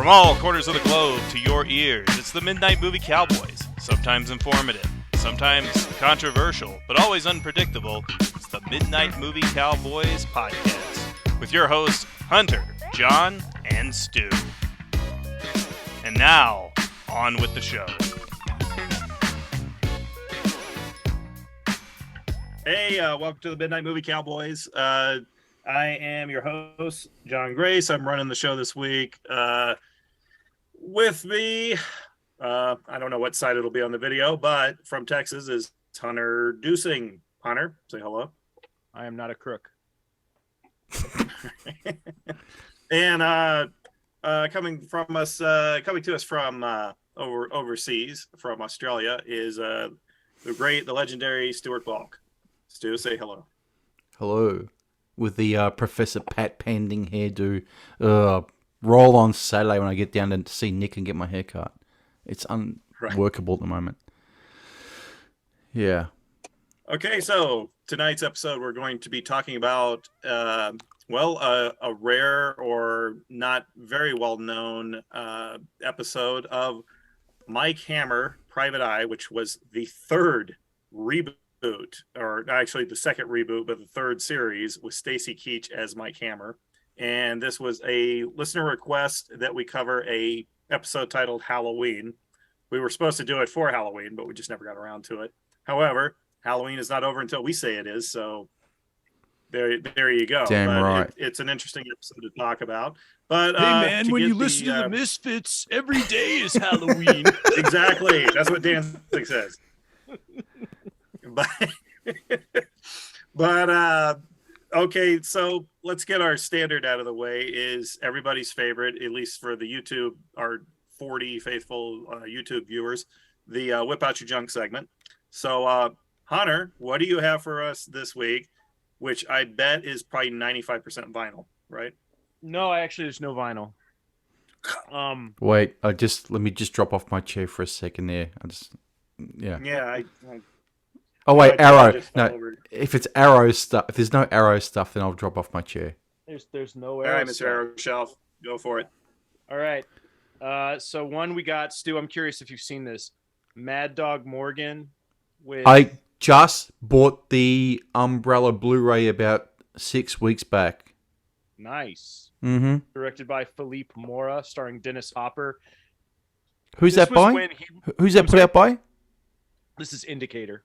all corners of the globe to your ears, it's the Midnight Movie Cowboys. Sometimes informative, sometimes controversial, but always unpredictable. It's the Midnight Movie Cowboys podcast with your hosts, Hunter, John, and Stu. And now, on with the show. Hey, welcome to the Midnight Movie Cowboys. I am your host, John Grace. I'm running the show this week. With me, I don't know what side it'll be on the video, but from Texas is Hunter Dusing. Hunter, say hello. I am not a crook. And coming to us from overseas, from Australia, is the legendary Stuart Balk. Stu, say hello. Hello. With the Professor Pat Pending hairdo. Roll on Saturday when I get down to see Nick and get my hair cut. It's unworkable at the moment. Yeah. Okay, so tonight's episode we're going to be talking about, a rare or not very well-known episode of Mike Hammer, Private Eye, which was the third reboot, or actually the second reboot, but the third series with Stacy Keach as Mike Hammer. And this was a listener request that we cover a episode titled Halloween. We were supposed to do it for Halloween, but we just never got around to it. However, Halloween is not over until we say it is, so there you go. Damn right. It's an interesting episode to talk about. But hey man, when you listen to the Misfits, every day is Halloween. Exactly. That's what Danzig says. But okay, so let's get our standard out of the way. Is everybody's favorite, at least for the YouTube, our 40 faithful YouTube viewers, the Whip Out Your Junk segment. So, Hunter, what do you have for us this week? Which I bet is probably 95% vinyl, right? No, there's no vinyl. Wait, let me just drop off my chair for a second there. Yeah. Oh wait, Arrow. No, if it's Arrow stuff, if there's no Arrow stuff, then I'll drop off my chair. There's no Arrow. All right, Mr. Arrow Shelf, go for it. All right. So one we got, Stu. I'm curious if you've seen this, Mad Dog Morgan. I just bought the Umbrella Blu-ray about 6 weeks back. Nice. Mm-hmm. Directed by Philippe Mora, starring Dennis Hopper. Who's that by? Who's that put out by? This is Indicator.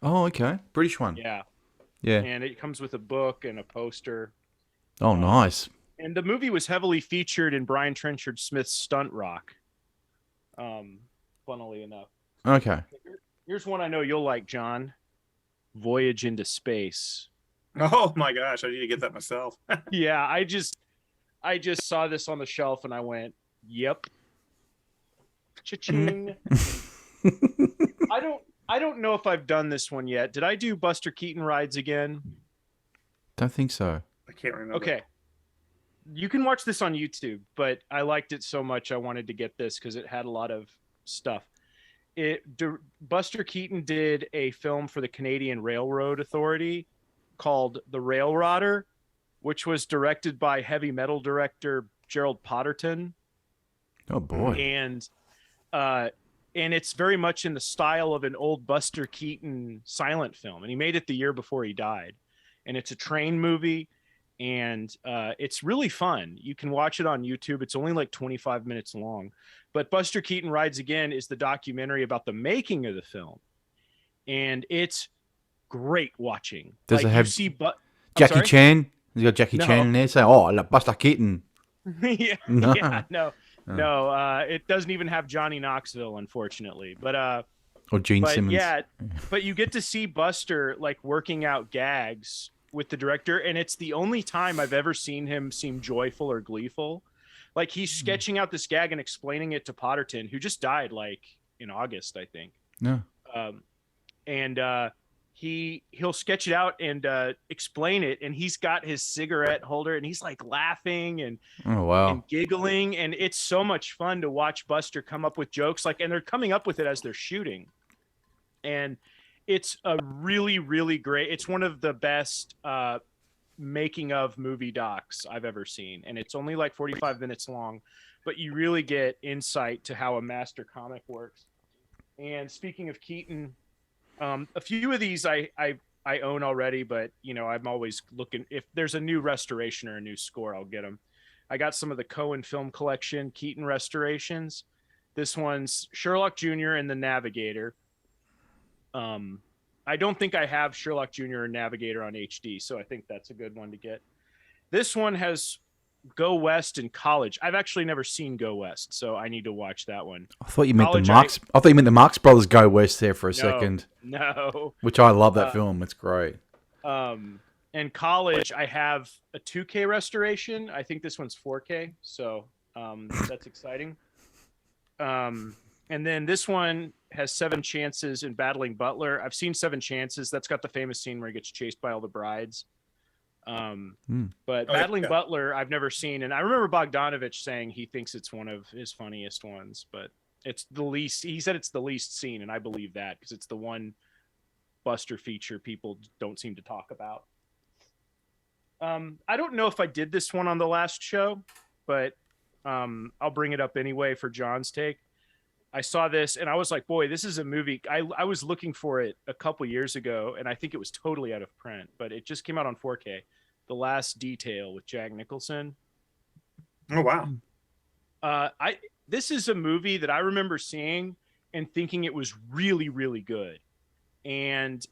Oh, okay. British one. Yeah. Yeah. And it comes with a book and a poster. Oh, nice. And the movie was heavily featured in Brian Trenchard Smith's Stunt Rock. Funnily enough. Okay. Here's one I know you'll like, John. Voyage into Space. Oh my gosh, I need to get that myself. Yeah, I just saw this on the shelf and I went, "Yep." Cha-ching. I don't know if I've done this one yet. Did I do Buster Keaton rides again? Don't think so. I can't remember. Okay. You can watch this on YouTube, but I liked it so much I wanted to get this because it had a lot of stuff. Buster Keaton did a film for the Canadian Railroad Authority called The Railrodder, which was directed by heavy metal director Gerald Potterton. Oh boy. And it's very much in the style of an old Buster Keaton silent film. And he made it the year before he died. And it's a train movie. And it's really fun. You can watch it on YouTube. It's only like 25 minutes long. But Buster Keaton Rides Again is the documentary about the making of the film. And it's great watching. Does it have Jackie Chan? You got Jackie Chan in there saying, "Oh, I love Buster Keaton." No, it doesn't even have Johnny Knoxville, unfortunately. But or Gene Simmons. Yeah, but you get to see Buster like working out gags with the director, and it's the only time I've ever seen him seem joyful or gleeful. Like he's sketching out this gag and explaining it to Potterton, who just died like in August, I think. Yeah. He'll sketch it out and explain it, and he's got his cigarette holder and he's like laughing and giggling, and it's so much fun to watch Buster come up with jokes, and they're coming up with it as they're shooting, and it's a really, really great. It's one of the best making of movie docs I've ever seen, and it's only like 45 minutes long, but you really get insight to how a master comic works. And speaking of Keaton, a few of these I own already, but I'm always looking if there's a new restoration or a new score, I'll get them. I got some of the Cohen Film Collection Keaton restorations. This one's Sherlock Jr. and the Navigator. I don't think I have Sherlock Jr. or Navigator on HD, so I think that's a good one to get. This one has Go West and College. I've actually never seen Go West, so I need to watch that one. I thought you meant the Marx. I thought you meant the Marx Brothers Go West there for a second. No. Which I love that film. It's great. And College, I have a 2K restoration. I think this one's 4K, so that's exciting. And then this one has Seven Chances in Battling Butler. I've seen Seven Chances. That's got the famous scene where he gets chased by all the brides. But Battling Butler, I've never seen. And I remember Bogdanovich saying he thinks it's one of his funniest ones, but it's the least. He said it's the least seen, and I believe that because it's the one Buster feature people don't seem to talk about. I don't know if I did this one on the last show, but I'll bring it up anyway for John's take. I saw this and I was like, boy, this is a movie. I was looking for it a couple years ago, and I think it was totally out of print, but it just came out on 4K. The Last Detail with Jack Nicholson. Oh, wow. This is a movie that I remember seeing and thinking it was really, really good. And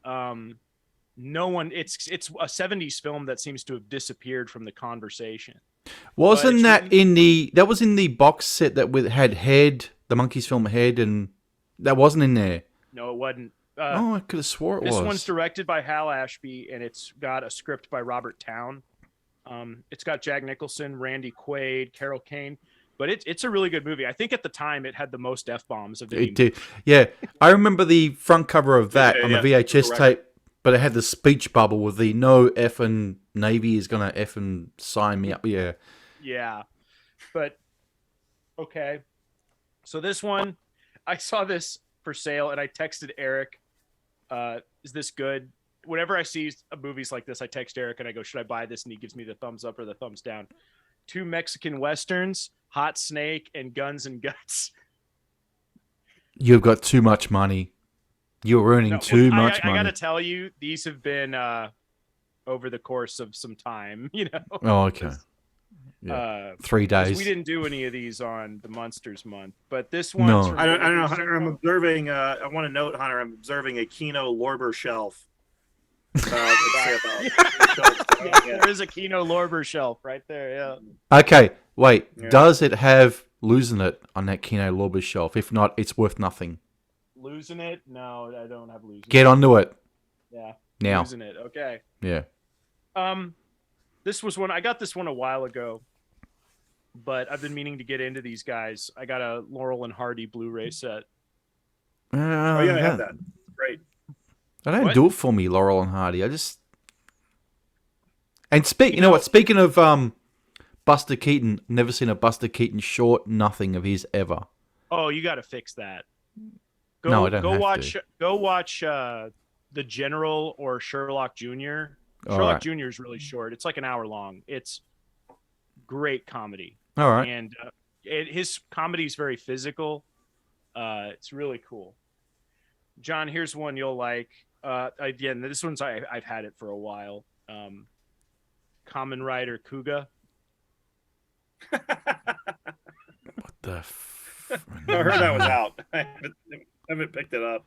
no one, it's a 70s film that seems to have disappeared from the conversation. Wasn't that that was in the box set that had Head, the Monkeys film Head, and that wasn't in there? No, it wasn't. I could have swore it was. This one's directed by Hal Ashby, and it's got a script by Robert Towne. It's got Jack Nicholson, Randy Quaid, Carol Kane, but it's a really good movie. I think at the time it had the most F-bombs of any. It did. Yeah, I remember the front cover of that on the VHS tape, but it had the speech bubble with the "No effing Navy is gonna effing sign me up." Yeah. Yeah, but okay. So this one, I saw this for sale, and I texted Eric. Is this good? Whenever I see movies like this, I text Eric and I go, should I buy this? And he gives me the thumbs up or the thumbs down. 2 Mexican Westerns, Hot Snake and Guns and Guts. You've got too much money. You're earning too much money. I got to tell you, these have been over the course of some time, Oh, okay. Yeah. 3 days. We didn't do any of these on the Monsters month, but this one. No. I don't know, Hunter. I'm observing. I want to note, Hunter. I'm observing a Kino Lorber shelf. There is a Kino Lorber shelf right there. Yeah. Okay. Wait. Yeah. Does it have Losing It on that Kino Lorber shelf? If not, it's worth nothing. Losing It? No, I don't have Losing It. Get onto it. Yeah. Now. Losing It. Okay. Yeah. This was one. I got this one a while ago, but I've been meaning to get into these guys. I got a Laurel and Hardy Blu-ray set. I have that. Great. I don't do it for me, Laurel and Hardy. I just you know what? Speaking of Buster Keaton, never seen a Buster Keaton short. Nothing of his ever. Oh, you got to fix that. No, I don't have to. Go watch The General or Sherlock Jr. Sherlock Jr. is really short. It's like an hour long. It's great comedy. All right. And his comedy is very physical. It's really cool. John, here's one you'll like. Again, this one's I've had it for a while. Kamen Rider Kuga. What the? I heard that was out. I haven't picked it up.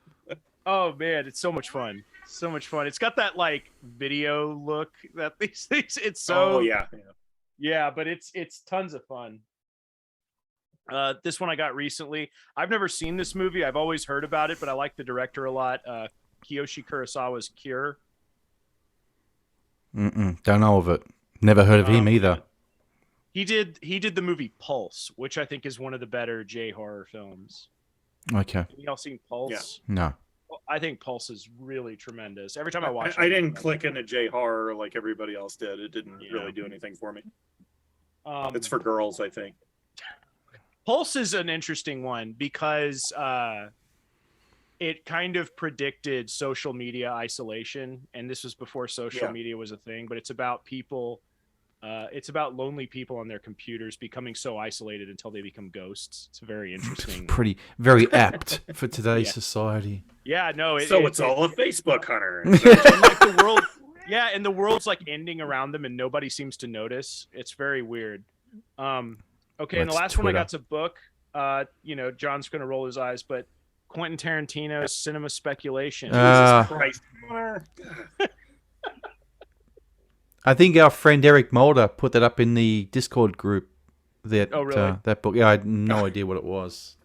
Oh man, it's so much fun. So much fun. It's got that like video look that these things. It's so yeah, but it's tons of fun. This one I got recently. I've never seen this movie. I've always heard about it, but I like the director a lot. Kiyoshi Kurosawa's Cure. Don't know of it. Never heard of him either. He did the movie Pulse, which I think is one of the better J horror films. Okay. Have y'all seen Pulse? Yeah. No. I think Pulse is really tremendous. Every time I watch it, I didn't click into J horror like everybody else did. It didn't really do anything for me. It's for girls, I think. Pulse is an interesting one because it kind of predicted social media isolation, and this was before social Yeah. media was a thing. But it's about people. It's about lonely people on their computers becoming so isolated until they become ghosts. It's very interesting. Very apt for today's Yeah. society. Yeah, no. It's all a Facebook hunter. And like the world, yeah, and the world's like ending around them, and nobody seems to notice. It's very weird. Okay, and the That's last one I Twitter. got's a book. John's gonna roll his eyes, but Quentin Tarantino's Cinema Speculation. Jesus Christ. I think our friend Eric Mulder put that up in the Discord group. That really? That book. Yeah, I had no idea what it was.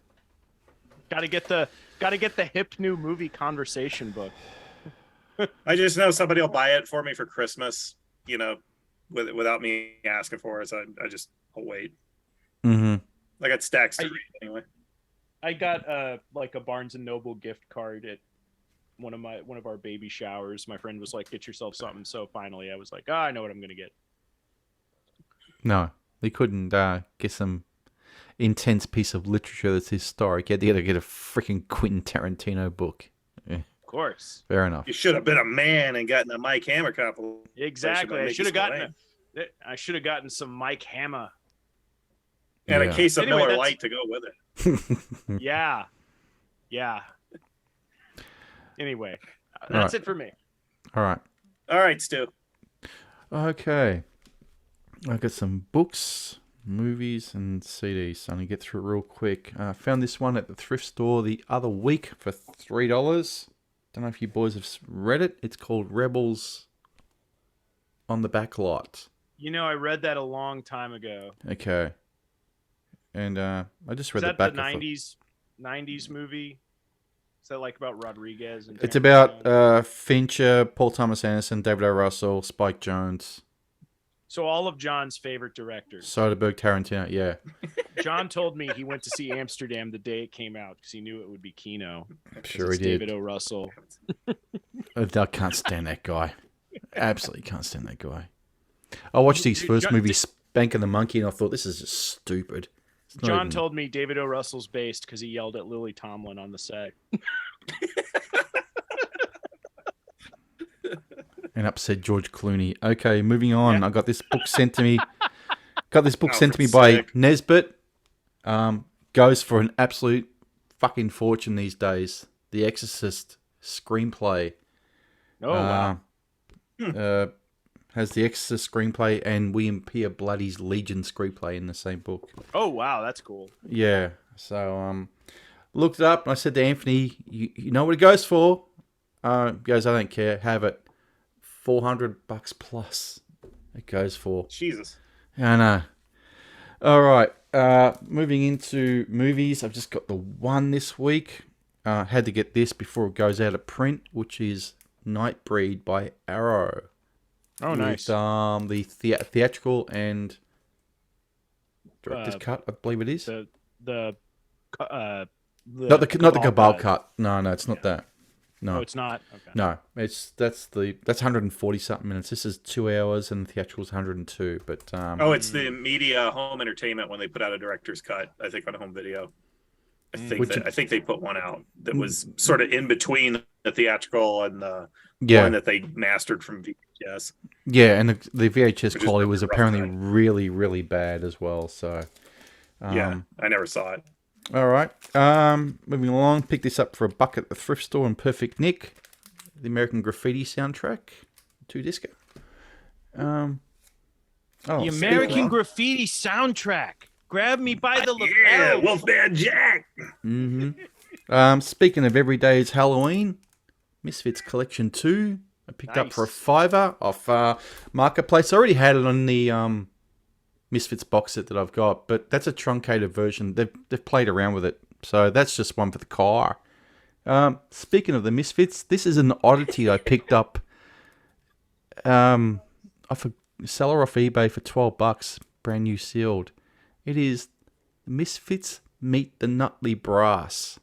Gotta get the hip new movie conversation book. I just know somebody will buy it for me for Christmas, without me asking for it. So I'll wait. Mm-hmm. I got stacks to read anyway. I got like a Barnes and Noble gift card at one of our baby showers. My friend was like, "Get yourself something." So finally, I was like, I know what I'm gonna get. No, they couldn't get some intense piece of literature that's historic. They had to get a freaking Quentin Tarantino book. Yeah, Of course. fair enough. You should have been a man and gotten a Mike Hammer compilation. Exactly. Might I make should you have gotten some Mike Hammer. and Yeah. a case of Anyway, Miller that's- Lite to go with it. Yeah. Anyway, that's it for me. All right. All right, Stu. Okay. I got some books, movies, and CDs. So I'm going to get through it real quick. I found this one at the thrift store the other week for $3. Don't know if you boys have read it. It's called Rebels on the Back Lot. I read that a long time ago. Okay. And I just read Is the that back the of it. 90s movie? Is that like about Rodriguez? And It's Tarantino? about Fincher, Paul Thomas Anderson, David O. Russell, Spike Jonze, So all of John's favorite directors. Soderbergh, Tarantino. Yeah. John told me he went to see Amsterdam the day it came out because he knew it would be Kino. Sure It's he did. David O. Russell. I can't stand that guy. Absolutely can't stand that guy. I watched his first movie, Spank and the Monkey, and I thought, this is just stupid. It's not John even- told me David O. Russell's based because he yelled at Lily Tomlin on the set. and upset George Clooney. Okay, moving on. Yeah. I got this book sent to me. Got this book Oh, sent to for me by sick. Nesbitt. Goes for an absolute fucking fortune these days. The Exorcist screenplay. Oh, wow. Has the Exorcist screenplay and William Peter Bloody's Legion screenplay in the same book. Oh, wow. That's cool. Yeah. So looked it up and I said to Anthony, you know what it goes for? He goes, I don't care. Have it. $400 plus. It goes for. Jesus. I know. All right. Moving into movies, I've just got the one this week. Had to get this before it goes out of print, which is Nightbreed by Arrow. Oh, nice. With, the theatrical and director's cut, I believe it is. The not the Cabal cut. cut. No, it's not that. No, Oh, it's not? Okay. no, that's 140 something minutes. This is 2 hours and the theatrical's 102. But Oh, it's the media home entertainment when they put out a director's cut, I think, on home video. I think they put one out that was sort of in between the theatrical and the one that they mastered from VHS. Yeah, and the VHS Which is quality was rough apparently cut. really, really bad as well. So Yeah, I never saw it. all right. Moving along, picked this up for $1 at the thrift store in Perfect Nick. The American Graffiti soundtrack, 2 disco. The American Graffiti soundtrack. Grab me by the lapel. Yeah, Wolfman Jack. Mm-hmm. Speaking of Everyday's Halloween, Misfits Collection 2. I picked up for $5 off Marketplace. I already had it on the Misfits box set that I've got, but that's a truncated version. They've played around with it, so that's just one for the car. Speaking of the Misfits, this is an oddity I picked up off a seller off eBay for $12, brand new sealed. It is Misfits Meet the Nutley Brass.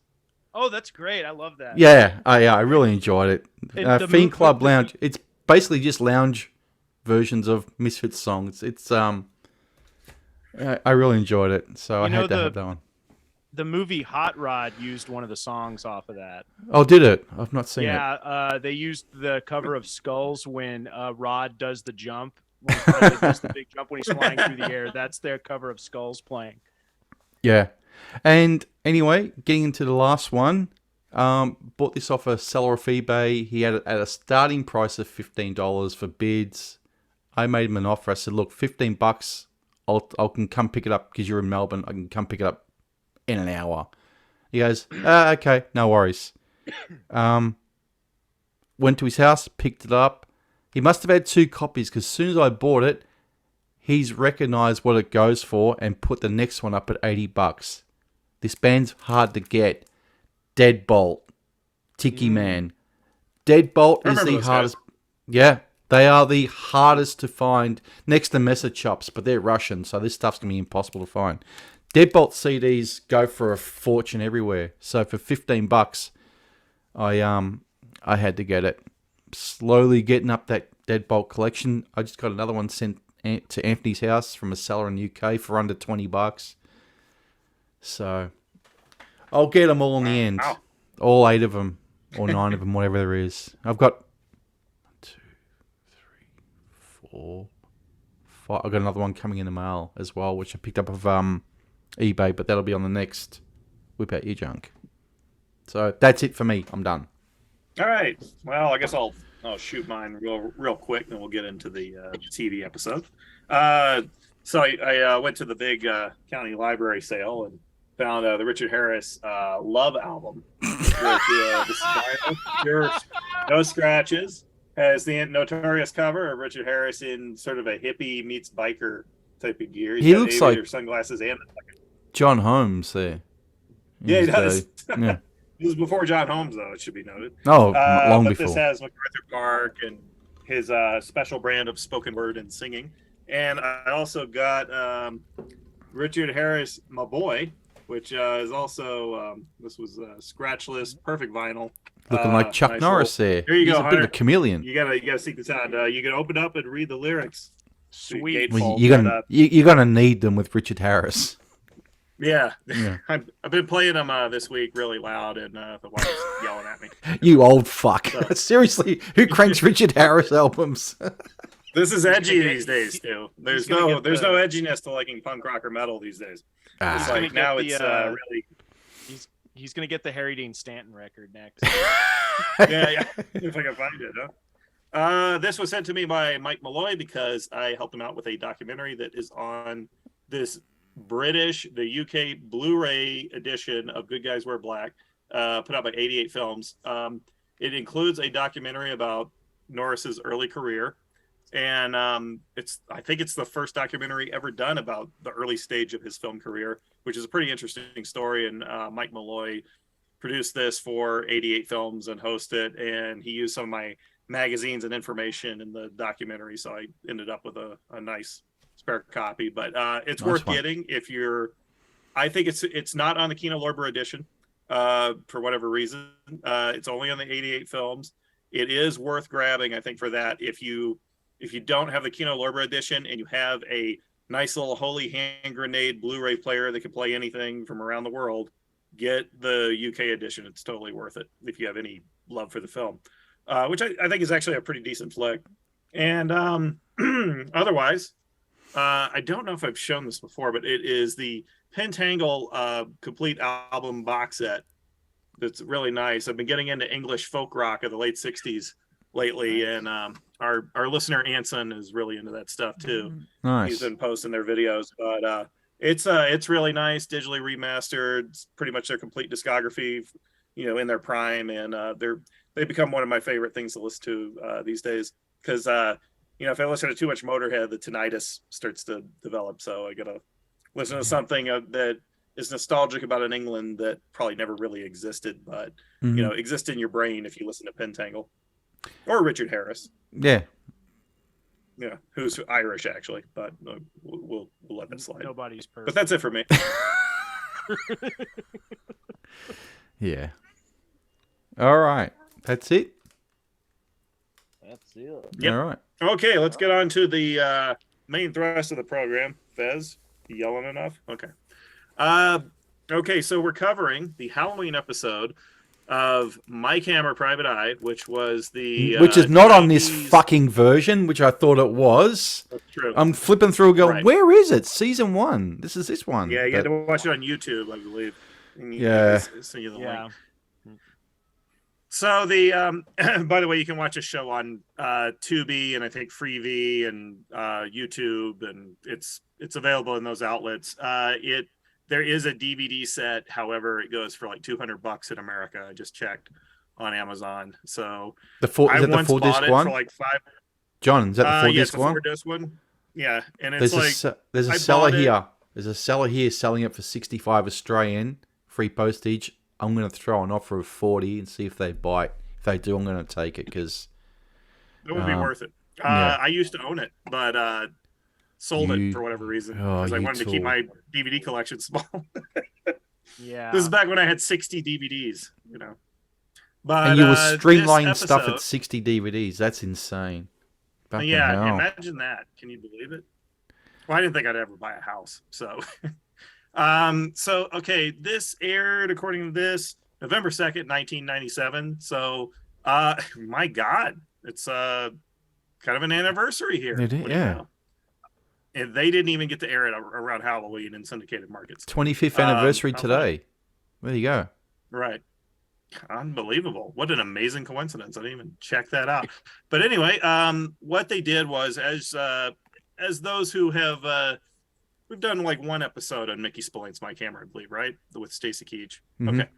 Oh, that's great. I love that. Yeah, I really enjoyed it. The Fiend Club Lounge. It's basically just lounge versions of Misfits songs. It's I really enjoyed it, so I had to have that one. the movie Hot Rod used one of the songs off of that. Oh, did it? I've not seen it. Yeah, they used the cover of Skulls when Rod does the jump. When he does the big jump when he's flying through the air. That's their cover of Skulls playing. Yeah. And anyway, getting into the last one, bought this off a seller off eBay. He had it at a starting price of $15 for bids. I made him an offer. I said, look, $15. I can come pick it up because you're in Melbourne. I can come pick it up in an hour. He goes, okay, no worries. Went to his house, picked it up. He must have had 2 copies because as soon as I bought it, he's recognized what it goes for and put the next one up at $80. This band's hard to get. Deadbolt, Tiki Man. Deadbolt is the hardest. Guys. Yeah, they are the hardest to find next to Messer Chops, but they're Russian, so this stuff's gonna be impossible to find. Deadbolt CDs go for a fortune everywhere. So for $15, I had to get it. Slowly getting up that Deadbolt collection. I just got another one sent to Anthony's house from a seller in the UK for under $20. So I'll get them all in the end. Wow. All 8 of them or 9 of them, whatever there is. I've got 1, 2, 3, 4, 5. I've got another one coming in the mail as well, which I picked up of eBay, but that'll be on the next Whip Out Your Junk. So that's it for me. I'm done. All right. Well, I guess I'll shoot mine real quick, and then we'll get into the TV episode. So I went to the big county library sale and found the Richard Harris Love album, which this is vinyl, no scratches. Has the notorious cover of Richard Harris in sort of a hippie meets biker type of gear. He looks like sunglasses and John Holmes there. Yeah, he does. Yeah. This was before John Holmes, though, it should be noted. Oh, long before. This has MacArthur Park and his special brand of spoken word and singing. And I also got Richard Harris, My Boy, which is also, this was scratchless, perfect vinyl. Looking like Chuck nice Norris there. Here you He's go, a Hunter. bit of a chameleon. You gotta seek this out. You can open up and read the lyrics. Sweet. Well, you're gonna need them with Richard Harris. Yeah. I've been playing them this week really loud, and the wife's yelling at me. You old fuck. So. Seriously, who cranks Richard Harris albums? This is edgy these days, too. There's no edginess to liking punk rock or metal these days. It's like now it's really... He's going to get the Harry Dean Stanton record next. yeah. If I can find it, huh? This was sent to me by Mike Malloy because I helped him out with a documentary that is on this the UK Blu-ray edition of Good Guys Wear Black, put out by 88 Films. It includes a documentary about Norris's early career, and I think it's the first documentary ever done about the early stage of his film career, which is a pretty interesting story. And Mike Malloy produced this for 88 Films and hosted it, and he used some of my magazines and information in the documentary, so I ended up with a nice spare copy. But it's worth getting if you're... I think it's not on the Kino Lorber edition for whatever reason. It's only on the 88 Films. It is worth grabbing, I think, for that. If you don't have the Kino Lorber edition and you have a nice little holy hand grenade Blu-ray player that can play anything from around the world, get the UK edition. It's totally worth it if you have any love for the film, which I think is actually a pretty decent flick. And otherwise, I don't know if I've shown this before, but it is the Pentangle complete album box set. That's really nice. I've been getting into English folk rock of the late 60s lately, and our listener Anson is really into that stuff too. Nice. He's been posting their videos, but it's really nice, digitally remastered. It's pretty much their complete discography, in their prime, and they become one of my favorite things to listen to these days, because if I listen to too much Motorhead, the tinnitus starts to develop. So I gotta listen to something that is nostalgic about an England that probably never really existed, but exists in your brain if you listen to Pentangle or Richard Harris. Yeah, who's Irish actually, but we'll let that slide. Nobody's perfect. But that's it for me. Yeah. All right, that's it. That's it. Yep. All right. Okay, let's get on to the main thrust of the program. Fez, you yelling enough? Okay. Okay, so we're covering the Halloween episode of My Camera Private Eye, which was the Which is not on this 90s. fucking version, which I thought it was. That's true. I'm flipping through and going, Right. where is it? Season 1. This is this one. Yeah, you had to watch it on YouTube, I believe. Yeah. Send you the Yeah. link. So the by the way, you can watch a show on Tubi and I think Freevee and YouTube, and it's available in those outlets. There is a DVD set, however, it goes for like $200 in America. I just checked on Amazon. So Is that the full disc one? For like $5. John, is that the full Yeah, disc it's a one? 4-disc one. Yeah, and it's there's a seller here. There's a seller here selling it for 65 Australian, free postage. I'm going to throw an offer of 40 and see if they bite. If they do, I'm going to take it because it would be worth it. Yeah. I used to own it, but sold it for whatever reason because I wanted to keep my DVD collection small. Yeah, this is back when I had 60 DVDs, you know. But and you were streamlining stuff at 60 DVDs. That's insane. Fucking hell. Imagine that. Can you believe it? Well, I didn't think I'd ever buy a house, so. So okay, this aired according to this November 2nd, 1997. So, my God, it's kind of an anniversary here. It is, yeah. And they didn't even get to air it around Halloween in syndicated markets. 25th anniversary today. There you go. Right. Unbelievable. What an amazing coincidence. I didn't even check that out. But anyway, what they did was as those who have we've done like one episode on Mickey Spillane's My Camera, I believe, right? With Stacy Keach. Mm-hmm. Okay.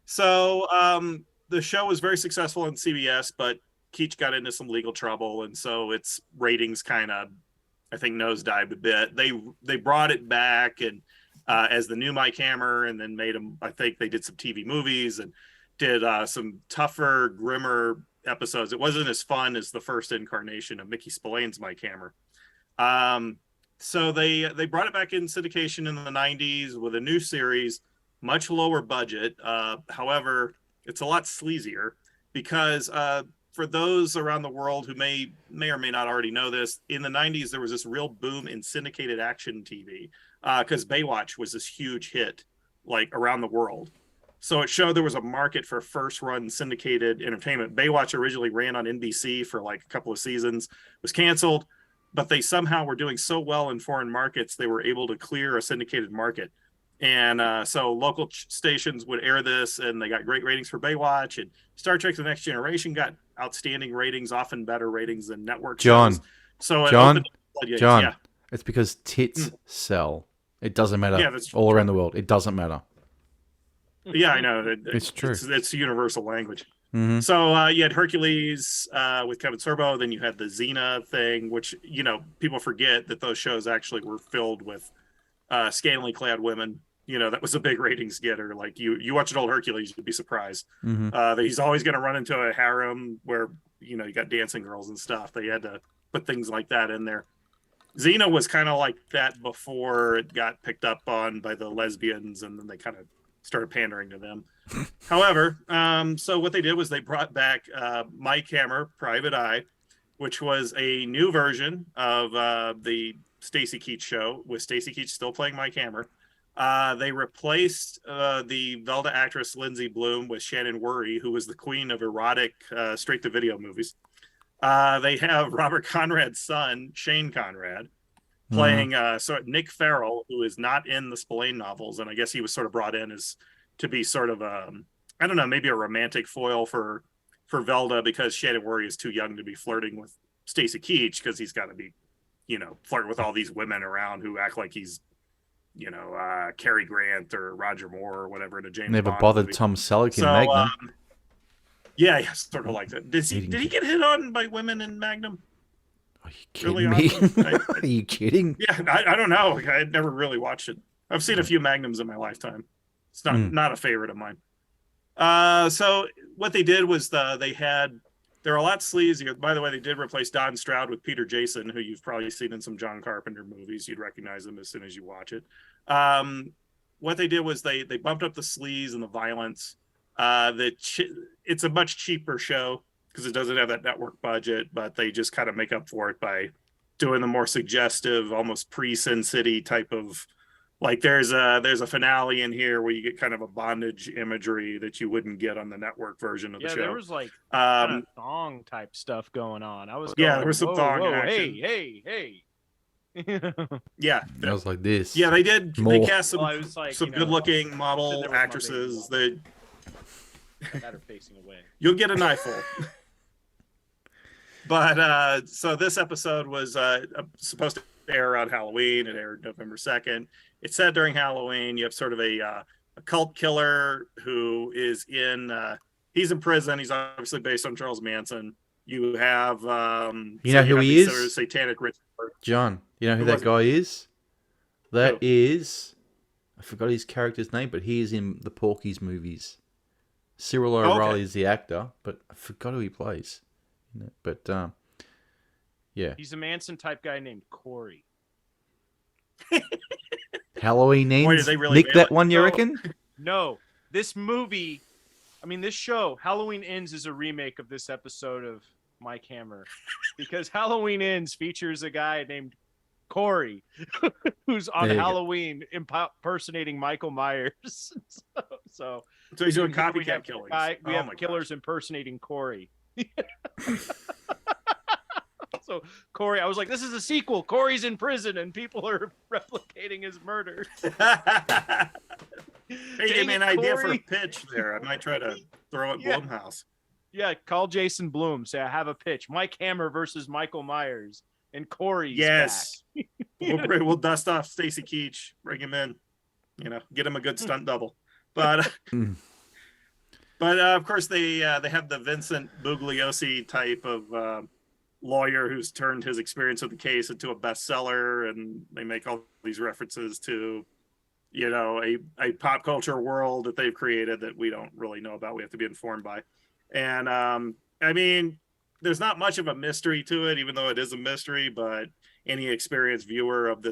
So the show was very successful on CBS, but Keach got into some legal trouble, and so its ratings kind of, I think, nosedived a bit. They brought it back and as the new My Camera, and then made them. I think they did some TV movies and did some tougher, grimmer episodes. It wasn't as fun as the first incarnation of Mickey Spillane's My Camera. So they brought it back in syndication in the 90s with a new series, much lower budget. However, it's a lot sleazier because for those around the world who may or may not already know this, in the 90s, there was this real boom in syndicated action TV because Baywatch was this huge hit like around the world. So it showed there was a market for first run syndicated entertainment. Baywatch originally ran on NBC for like a couple of seasons, was canceled, but they somehow were doing so well in foreign markets, they were able to clear a syndicated market. And so local stations would air this, and they got great ratings for Baywatch. And Star Trek The Next Generation got outstanding ratings, often better ratings than network shows. So John, yeah. It's because tits sell. It doesn't matter. Yeah, that's all around the world. It doesn't matter. Yeah, I know. It's true. It's universal language. Mm-hmm. So you had Hercules with Kevin Sorbo. Then you had the Xena thing, which, you know, people forget that those shows actually were filled with scantily clad women. You know, that was a big ratings getter. Like you watch an old Hercules, you'd be surprised that he's always going to run into a harem where, you know, you got dancing girls and stuff. They had to put things like that in there. Xena was kind of like that before it got picked up on by the lesbians, and then they kind of started pandering to them. However, so what they did was they brought back My Camera Private Eye, which was a new version of the Stacy Keach show, with Stacy Keach still playing My Camera. They replaced the Velda actress Lindsay Bloom with Shannon Worry, who was the queen of erotic straight-to-video movies. They have Robert Conrad's son, Shane Conrad, playing Nick Farrell, who is not in the Spillane novels, and I guess he was sort of brought in as to be sort of I don't know, maybe a romantic foil for Velda, because Shannon Worry is too young to be flirting with Stacy Keach, because he's got to be, you know, flirt with all these women around who act like he's, you know, Cary Grant or Roger Moore or whatever in a James Never Bond bothered movie. Tom Selleck in Magnum. Yeah, sort of like that. Did he get hit on by women in Magnum? Are you kidding Really me? often? Are you kidding? Yeah, I don't know. I had never really watched it. I've seen a few Magnums in my lifetime. It's not a favorite of mine. So what they did was they're a lot sleazier. By the way, they did replace Don Stroud with Peter Jason, who you've probably seen in some John Carpenter movies. You'd recognize him as soon as you watch it. What they did was they bumped up the sleaze and the violence. It's a much cheaper show because it doesn't have that network budget, but they just kind of make up for it by doing the more suggestive, almost pre-Sin City type of Like there's a finale in here where you get kind of a bondage imagery that you wouldn't get on the network version of the show. There was like kind of thong type stuff going on. I was going, there was some thong action. Hey. Yeah, I was like this. Yeah, they did. More. They cast some like, good-looking model actresses. They had her facing away. You'll get an eyeful. But so this episode was supposed to air around Halloween. It aired November 2nd. It's set during Halloween. You have sort of a cult killer who is he's in prison. He's obviously based on Charles Manson. You have you know who he is? Satanic ritual. John, you know who that guy is? That is, I forgot his character's name, but he is in the Porky's movies. Cyril O'Reilly is the actor, but I forgot who he plays. But yeah, he's a Manson type guy named Corey. Halloween Ends. Boy, did they really nick that one, you reckon? No, this movie, this show, Halloween Ends, is a remake of this episode of Mike Hammer, because Halloween Ends features a guy named Corey who's on Halloween impersonating Michael Myers. so he's doing copycat killings. We have killers impersonating Corey. So Corey, I was like, this is a sequel. Corey's in prison and people are replicating his murder. Hey, give me an idea for a pitch there. I might try to throw it Blumhouse. Yeah, call Jason Blum. Say, I have a pitch. Mike Hammer versus Michael Myers. And Corey's back. We'll dust off Stacy Keach, bring him in, get him a good stunt double. But of course they have the Vincent Bugliosi type of lawyer who's turned his experience of the case into a bestseller, and they make all these references to a pop culture world that they've created that we don't really know about. We have to be informed by. And there's not much of a mystery to it, even though it is a mystery, but any experienced viewer of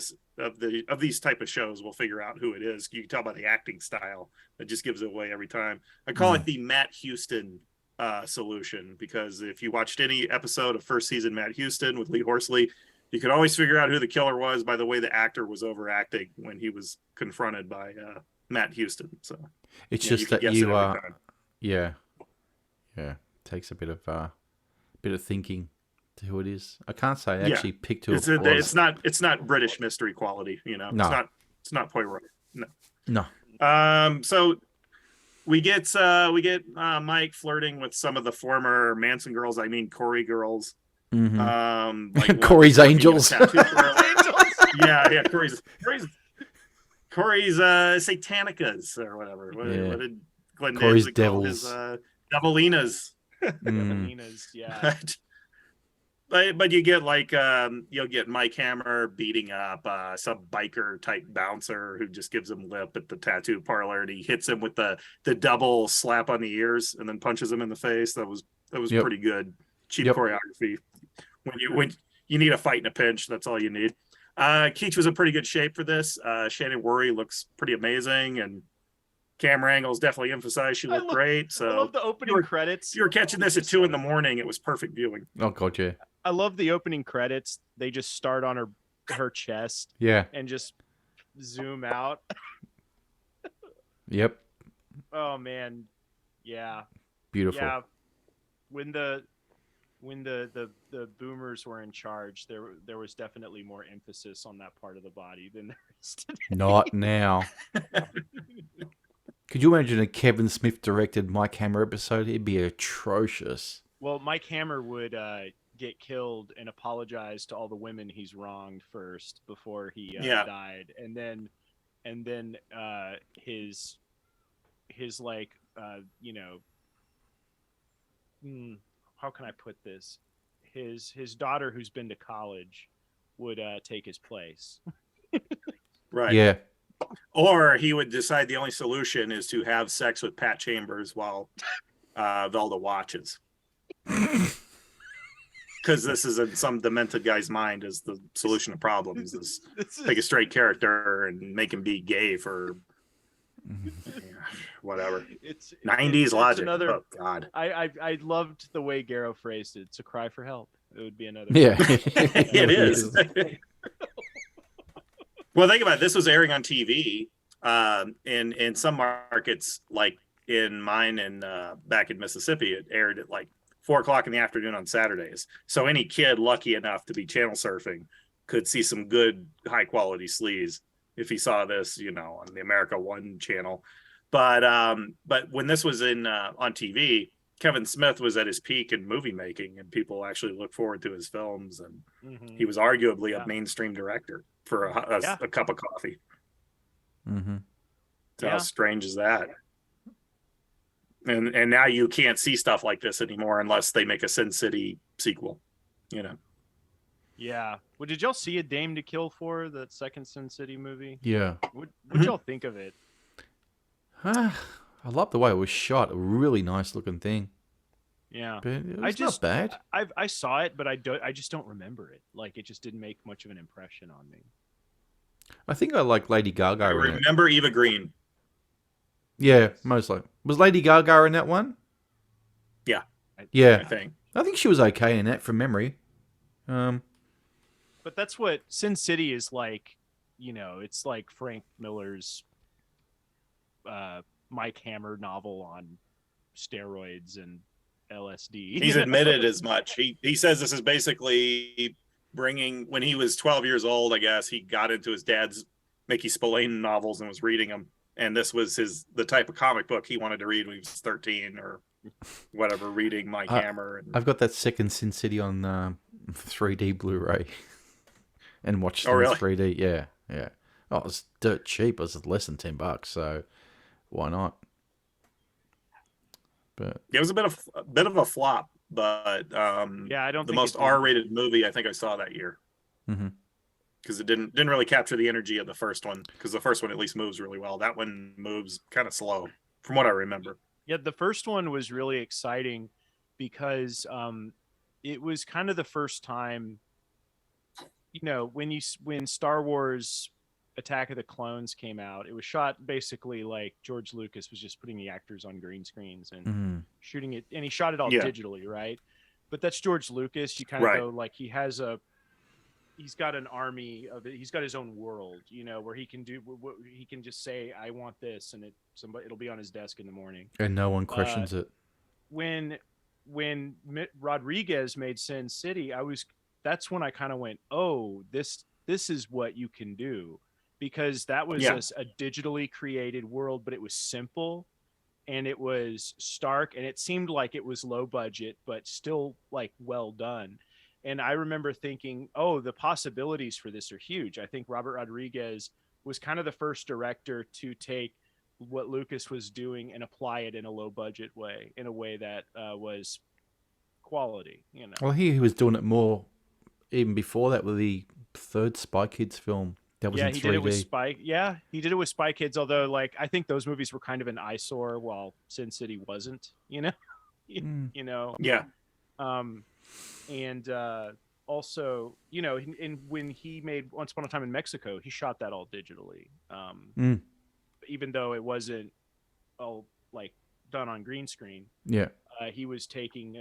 these type of shows will figure out who it is. You can tell by the acting style. It just gives it away every time. I call it the Matt Houston solution, because if you watched any episode of first season Matt Houston with Lee Horsley, you could always figure out who the killer was by the way the actor was overacting when he was confronted by Matt Houston. So it's just that you takes a bit of thinking to who it is. I can't say I actually picked who it was. It's not British mystery quality, No. It's not Poirot. No. So we get Mike flirting with some of the former Manson girls. Corey girls. Corey's Angels. Yeah, Corey's Satanicas or whatever. What did Glenn Corey's Danzig Devils. call his Devilinas? Devilinas, yeah. But you get you'll get Mike Hammer beating up some biker type bouncer who just gives him lip at the tattoo parlor, and he hits him with the double slap on the ears and then punches him in the face. That was pretty good. Cheap choreography. When you need a fight in a pinch, that's all you need. Keach was in pretty good shape for this. Shannon Worry looks pretty amazing, and camera angles definitely emphasize she looked great. So I love the opening credits. If you were catching this at 2 a.m, it was perfect viewing. Oh god, yeah. I love the opening credits. They just start on her chest. Yeah. And just zoom out. Yep. Oh man. Yeah. Beautiful. Yeah. When the boomers were in charge, there was definitely more emphasis on that part of the body than there is today. Not now. Could you imagine a Kevin Smith directed Mike Hammer episode? It'd be atrocious. Well, Mike Hammer would get killed and apologize to all the women he's wronged first before he died, and then his how can I put this? His daughter, who's been to college, would take his place. Right. Yeah. Or he would decide the only solution is to have sex with Pat Chambers while Velda watches. Because this is in some demented guy's mind as the solution to problems is take a straight character and make him be gay for whatever. It's 90s logic. Oh god. I loved the way Garrow phrased it. It's a cry for help. It would be another. Yeah. It is. Well, think about it. This was airing on TV in some markets, like in mine and back in Mississippi, it aired at like 4 o'clock in the afternoon on Saturdays. So any kid lucky enough to be channel surfing could see some good high quality sleaze if he saw this, on the America One channel. But when this was on TV, Kevin Smith was at his peak in movie making, and people actually look forward to his films. And he was arguably a mainstream director for a cup of coffee. Mm-hmm. So how strange is that? And now you can't see stuff like this anymore unless they make a Sin City sequel. Yeah. Well, did y'all see A Dame to Kill For, that second Sin City movie? Yeah. What'd y'all think of it? I love the way it was shot. A really nice looking thing. Yeah. But it was not bad. I saw it, but I just don't remember it. Like, it just didn't make much of an impression on me. I think I like Lady Gaga. I remember Eva Green. Yeah, mostly. Was Lady Gaga in that one? Yeah. Yeah. I think she was okay in that from memory. But that's what Sin City is like. It's like Frank Miller's Mike Hammer novel on steroids and LSD. He's admitted as much. He says this is basically when he was 12 years old, I guess, he got into his dad's Mickey Spillane novels and was reading them. And this was the type of comic book he wanted to read when he was 13 or whatever, reading Mike Hammer. I've got that second Sin City on 3D Blu-ray and watched it in 3D. Yeah. Oh, it was dirt cheap. It was less than $10, so why not? But it was a bit of a flop, but I don't the think most R-rated movie I think I saw that year. Mm-hmm. Because it didn't really capture the energy of the first one. Because the first one at least moves really well. That one moves kind of slow, from what I remember. Yeah, the first one was really exciting because it was kind of the first time, when Star Wars Attack of the Clones came out, it was shot basically like George Lucas was just putting the actors on green screens and shooting it, and he shot it all digitally, right? But that's George Lucas. You kind of go like he's got an army of it. He's got his own world, where he can just say, I want this, and it'll be on his desk in the morning. And no one questions it. When Rodriguez made Sin City, that's when I kind of went, oh, this is what you can do, because that was a digitally created world, but it was simple and it was stark and it seemed like it was low budget, but still like well done. And I remember thinking, oh, the possibilities for this are huge. I think Robert Rodriguez was kind of the first director to take what Lucas was doing and apply it in a low budget way, in a way that was quality. Well, he was doing it more even before that with the third Spy Kids film. That was in 3D. He did it with he did it with Spy Kids, although I think those movies were kind of an eyesore while Sin City wasn't, Yeah. And also, and when he made Once Upon a Time in Mexico, he shot that all digitally. Even though it wasn't all done on green screen. Yeah. He was doing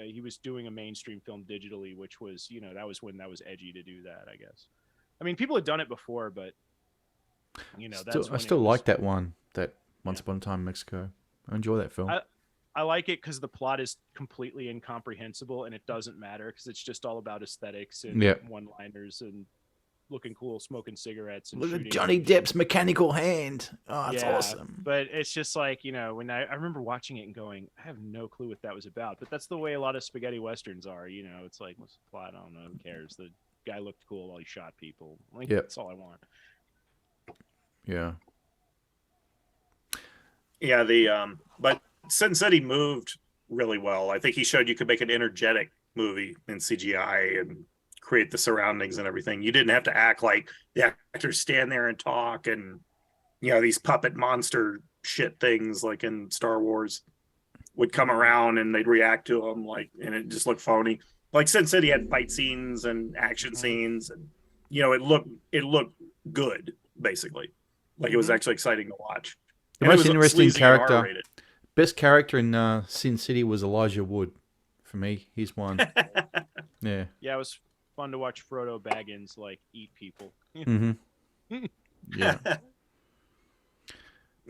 a mainstream film digitally, which was, that was when that was edgy to do that, I guess. I mean, people had done it before, but I still like that one, that Once Upon a Time in Mexico. I enjoy that film. I like it because the plot is completely incomprehensible and it doesn't matter because it's just all about aesthetics and one-liners and looking cool, smoking cigarettes. And look at Johnny Depp's mechanical hand. Oh, that's awesome. But it's just when I remember watching it and going, I have no clue what that was about. But that's the way a lot of spaghetti westerns are. It's like, what's the plot? I don't know. Who cares? The guy looked cool while he shot people. That's all I want. Yeah. Yeah. But Sin City moved really well. I think he showed you could make an energetic movie in CGI and create the surroundings and everything. You didn't have to act like the actors stand there and talk and these puppet monster shit things like in Star Wars would come around and they'd react to them and it just looked phony. Like Sin City had fight scenes and action scenes and it looked good basically. Like it was actually exciting to watch. The most interesting character, best character in Sin City was Elijah Wood. For me, he's one. Yeah. Yeah, it was fun to watch Frodo Baggins eat people. Mm-hmm. Yeah.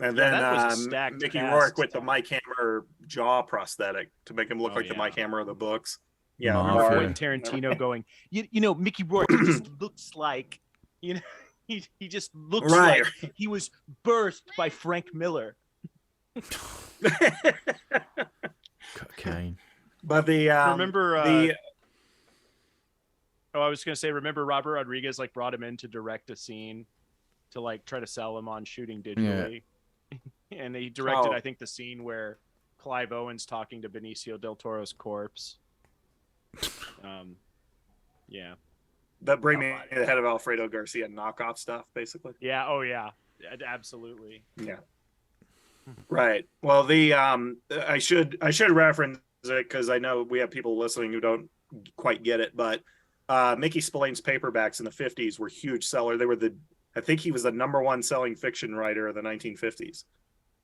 And Yeah, then that was a stacked Mickey cast. Rourke with the Mike Hammer jaw prosthetic to make him look Oh, like the yeah. Mike Hammer of the books. I Yeah, remember Mafia. Marv. Quentin Tarantino going, you know, Mickey Rourke, he just looks like, you know, he just looks Right. like he was birthed by Frank Miller. Cocaine. But the Remember, the I was gonna say, remember Robert Rodriguez like brought him in to direct a scene to like try to sell him on shooting digitally, and he directed, I think, the scene where Clive Owen's talking to Benicio del Toro's corpse. Yeah. that bring me to the head of Alfredo Garcia knockoff stuff, basically. Yeah. Oh yeah. Absolutely. Yeah. Right. Well, the I should reference it because I know we have people listening who don't quite get it, but Mickey Spillane's paperbacks in the 50s were huge seller. They were I think he was the number one selling fiction writer of the 1950s,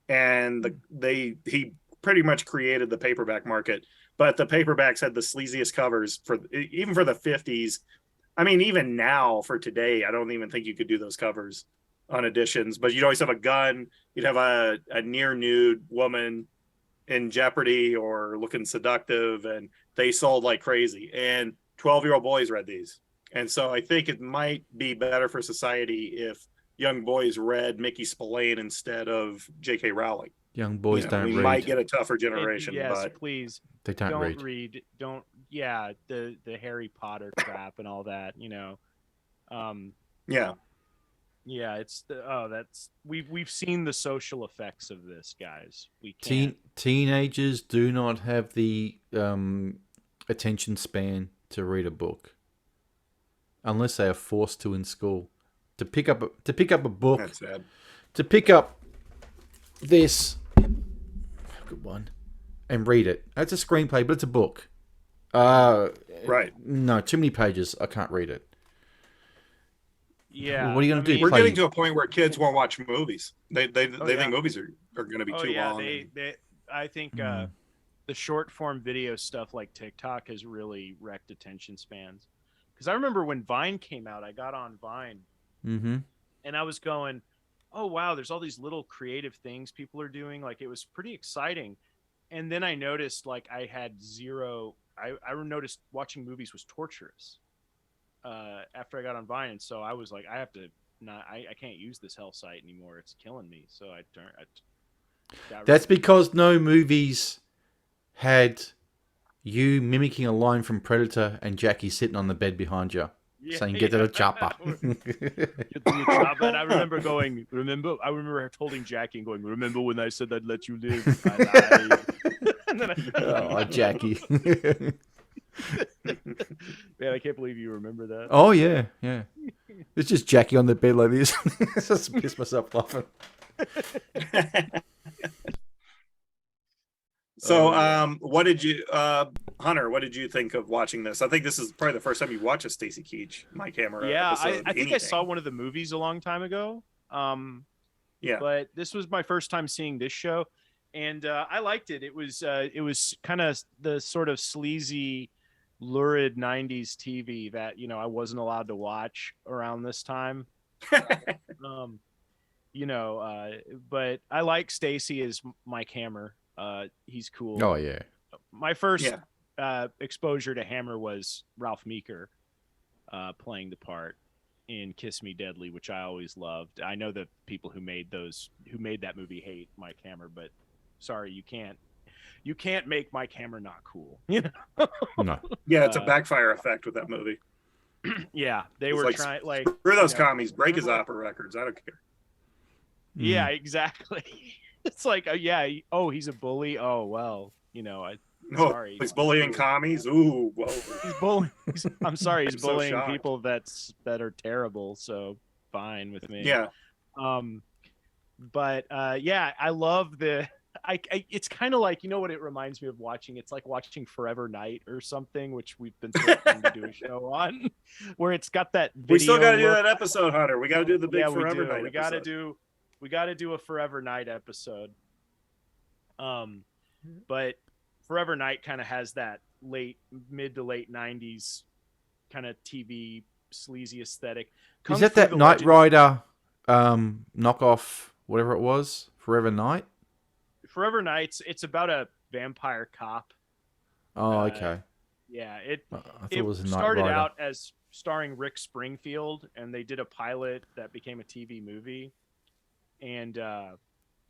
and he pretty much created the paperback market. But the paperbacks had the sleaziest covers even for the 50s. I mean, even now for today, I don't even think you could do those covers on editions. But you'd always have a gun. You'd have a near nude woman in jeopardy or looking seductive, and they sold like crazy. And 12-year-old boys read these. And so I think it might be better for society if young boys read Mickey Spillane instead of J.K. Rowling. Young boys don't read. We might get a tougher generation. Yes, but please. They don't read. Don't. Yeah, the Harry Potter crap and all that. You know. Yeah. Yeah, it's we've seen the social effects of this, guys. We can't. Teenagers do not have the attention span to read a book unless they are forced to in school. To pick up a book. That's sad. To pick up this good one and read it. That's a screenplay, but it's a book. Right. No, too many pages. I can't read it. Yeah. What are you going to do? We're getting to a point where kids won't watch movies. They think movies are going to be too long. I think the short form video stuff like TikTok has really wrecked attention spans. Because I remember when Vine came out, I got on Vine, and I was going, "Oh wow, there's all these little creative things people are doing." Like it was pretty exciting. And then I noticed like I had zero. I noticed watching movies was torturous. After I got on Vine, and so I was like, I have to not. I can't use this hell site anymore. It's killing me. So I That's because no movies had you mimicking a line from Predator and Jackie sitting on the bed behind you, saying, "Get to the chopper." Get to the chopper. And I remember going, I remember holding Jackie and going, "Remember when I said I'd let you live? I lied." And then oh, Jackie. Man, I can't believe you remember that. Oh yeah. It's just Jackie on the bed like this. Just piss myself laughing. So, what did you, Hunter? What did you think of watching this? I think this is probably the first time you watched a Stacy Keach, My Camera. Yeah, episode, I think I saw one of the movies a long time ago. Yeah, but this was my first time seeing this show, and I liked it. It was kind of the sort of sleazy, lurid '90s TV that I wasn't allowed to watch around this time. But I like Stacy as Mike Hammer. He's cool. Oh yeah. My first exposure to Hammer was Ralph Meeker playing the part in Kiss Me Deadly, which I always loved. I know the people who made that movie hate Mike Hammer, but sorry, you can't make Mike Hammer not cool. No. Yeah, it's a backfire effect with that movie. Yeah, they were trying like screw those commies, break his opera records. I don't care. Yeah, exactly. It's like, he's a bully. Oh well, sorry. He's bullying commies. Ooh, whoa. He's bullying. I'm sorry, he's bullying so people that are terrible. So fine with me. Yeah. But I love the. It's kind of like, what it reminds me of watching. It's like watching Forever Night or something, which we've been threatening to do a show on, where it's got that video. We still got to do that episode, Hunter. We got to do the big Forever Night. We got to do a Forever Night episode. But Forever Night kind of has that mid to late 90s kind of TV sleazy aesthetic. Is that Knight Rider knockoff, whatever it was, Forever Night. Forever Nights. It's about a vampire cop. Oh, okay. Yeah, I thought it it was a Knight started Rider. out as starring Rick Springfield, and they did a pilot that became a TV movie, and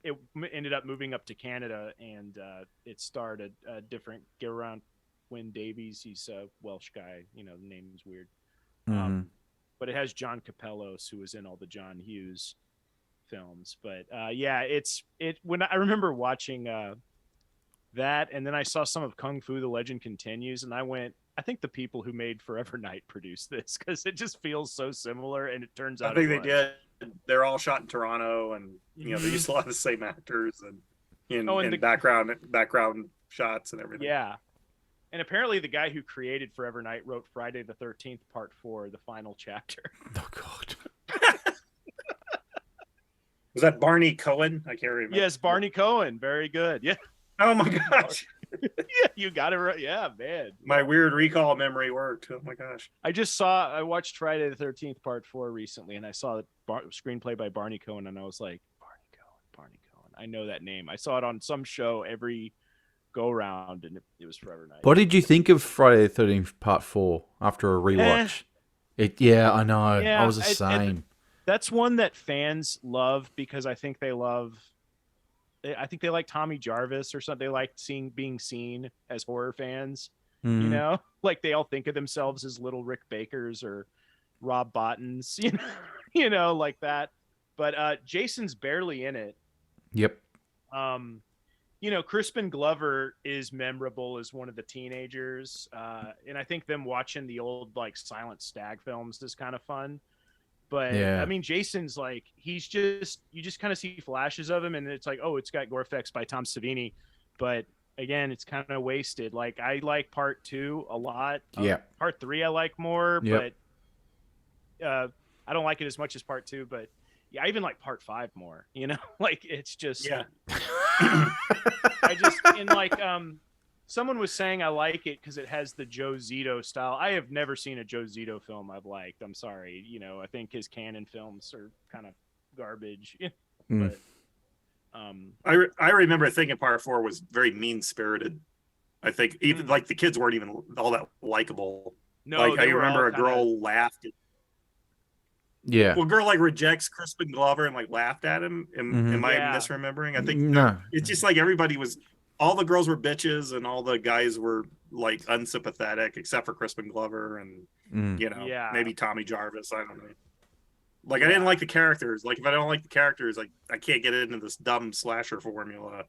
it ended up moving up to Canada, and it starred a different Geraint Wyn Davies. He's a Welsh guy. The name's weird. But it has John Capellos, who was in all the John Hughes films. But when I remember watching that, and then I saw some of Kung Fu: The Legend Continues, and I think the people who made Forever Night produced this, because it just feels so similar, and it turns out I think they did. They're all shot in Toronto, and they used a lot of the same actors and the background shots and everything. Yeah. And apparently the guy who created Forever Night wrote Friday the 13th Part 4, the final chapter. Oh, God. Was that Barney Cohen? I can't remember. Yes, Barney Cohen. Very good. Yeah. Oh, my gosh. Yeah, you got it right. Yeah, man. My weird recall memory worked. Oh, my gosh. I watched Friday the 13th Part 4 recently, and I saw the screenplay by Barney Cohen, and I was like, Barney Cohen. I know that name. I saw it on some show every go round, and it was Forever Night. What did you think of Friday the 13th Part 4 after a rewatch? I know. Yeah, I was the same. That's one that fans love because I think they like Tommy Jarvis or something. They like being seen as horror fans. Like they all think of themselves as little Rick Bakers or Rob Bottons, like that. But Jason's barely in it. Yep. Crispin Glover is memorable as one of the teenagers. And I think them watching the old like Silent Stag films is kind of fun. But yeah. I mean, Jason's like, you just kind of see flashes of him, and it's like, oh, it's got gore effects by Tom Savini. But again, it's kind of wasted. Like, I like Part 2 a lot. Yeah. Part 3 I like more, yep. But I don't like it as much as Part 2. But yeah, I even like Part 5 more. Like it's just someone was saying I like it because it has the Joe Zito style. I have never seen a Joe Zito film I've liked. I'm sorry. I think his canon films are kind of garbage. But I remember thinking Part 4 was very mean-spirited. I think even like the kids weren't even all that likable. No, like I remember a girl laughed. Yeah. Well, a girl like rejects Crispin Glover and like laughed at him. Am I misremembering? I think no. It's just like all the girls were bitches and all the guys were like unsympathetic except for Crispin Glover and maybe Tommy Jarvis. I don't know. Like I didn't like the characters. Like if I don't like the characters, I can't get into this dumb slasher formula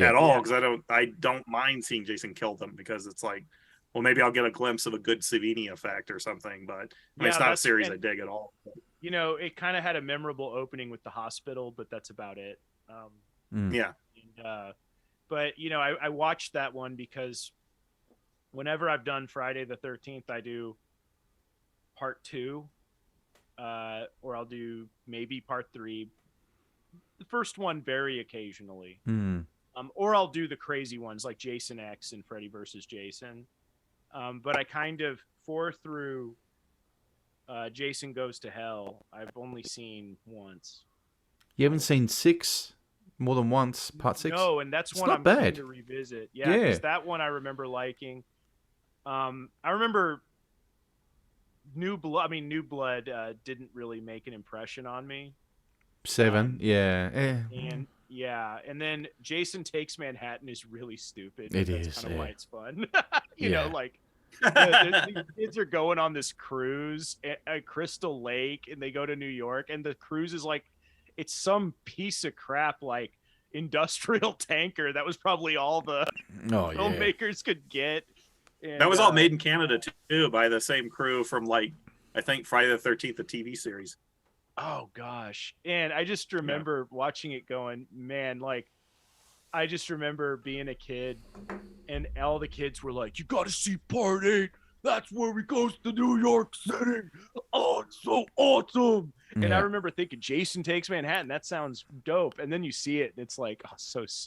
at all because I don't mind seeing Jason kill them because it's like, well, maybe I'll get a glimpse of a good Savini effect or something. But it's not a series I dig at all. It kind of had a memorable opening with the hospital, but that's about it. Yeah. But I watched that one because whenever I've done Friday the 13th, I do Part 2, or I'll do maybe Part 3. The first one very occasionally, or I'll do the crazy ones like Jason X and Freddy vs. Jason. But I kind of 4 through Jason Goes to Hell, I've only seen once. You haven't seen 6? More than once, Part 6? No, and that's one I'm going to revisit. Yeah, because that one I remember liking. I remember New Blood didn't really make an impression on me. 7, And then Jason Takes Manhattan is really stupid. It that's is. Kind of why it's fun. Like the kids are going on this cruise at Crystal Lake, and they go to New York, and the cruise is like, it's some piece of crap like industrial tanker that was probably all the filmmakers could get. And, that was all made in Canada too by the same crew from like I think Friday the 13th, the TV series. Oh gosh. And I just remember watching it going, man, like I just remember being a kid and all the kids were like, you got to see Part 8. That's where he goes to New York City. Oh, it's so awesome. And I remember thinking, Jason Takes Manhattan. That sounds dope. And then you see it, and it's like,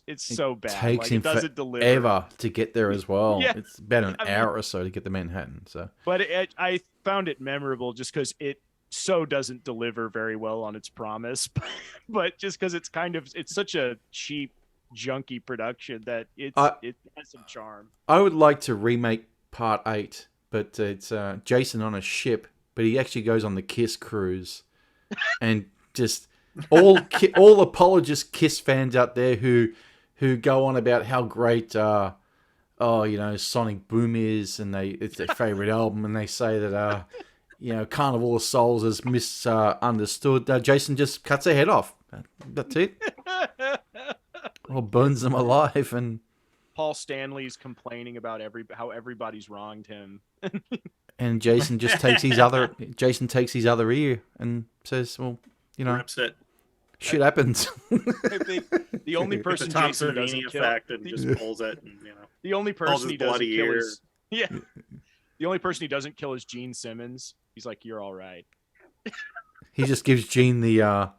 it's so bad. Takes him it doesn't deliver. Forever to get there as well. Yeah. It's about an hour or so to get to Manhattan. So, but I found it memorable just because so doesn't deliver very well on its promise, but just because it's such a cheap, junky production that it has some charm. I would like to remake part 8, but it's Jason on a ship, but he actually goes on the Kiss cruise, and just all apologist Kiss fans out there who go on about how great Sonic Boom is, and it's their favorite album, and they say that Carnival of Souls is misunderstood. Jason just cuts their head off. That's it. Or burns them alive. And Paul Stanley's complaining about how everybody's wronged him. And Jason just takes his other ear and says, "Well, rips it. Shit happens." I think the only person the Tom Jason doesn't Savini kill, effect, and just pulls it, and the only person he doesn't kill ear. is the only person he doesn't kill is Gene Simmons. He's like, "You're all right." He just gives Gene that,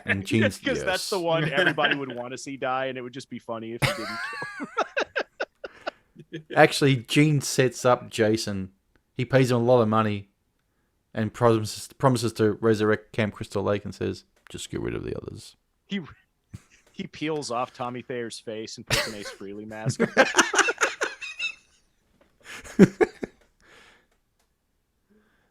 and Gene's because that's the one everybody would want to see die, and it would just be funny if he didn't kill him. Actually, Gene sets up Jason. He pays him a lot of money and promises to resurrect Camp Crystal Lake, and says, "Just get rid of the others." He peels off Tommy Thayer's face and puts an Ace Frehley mask on.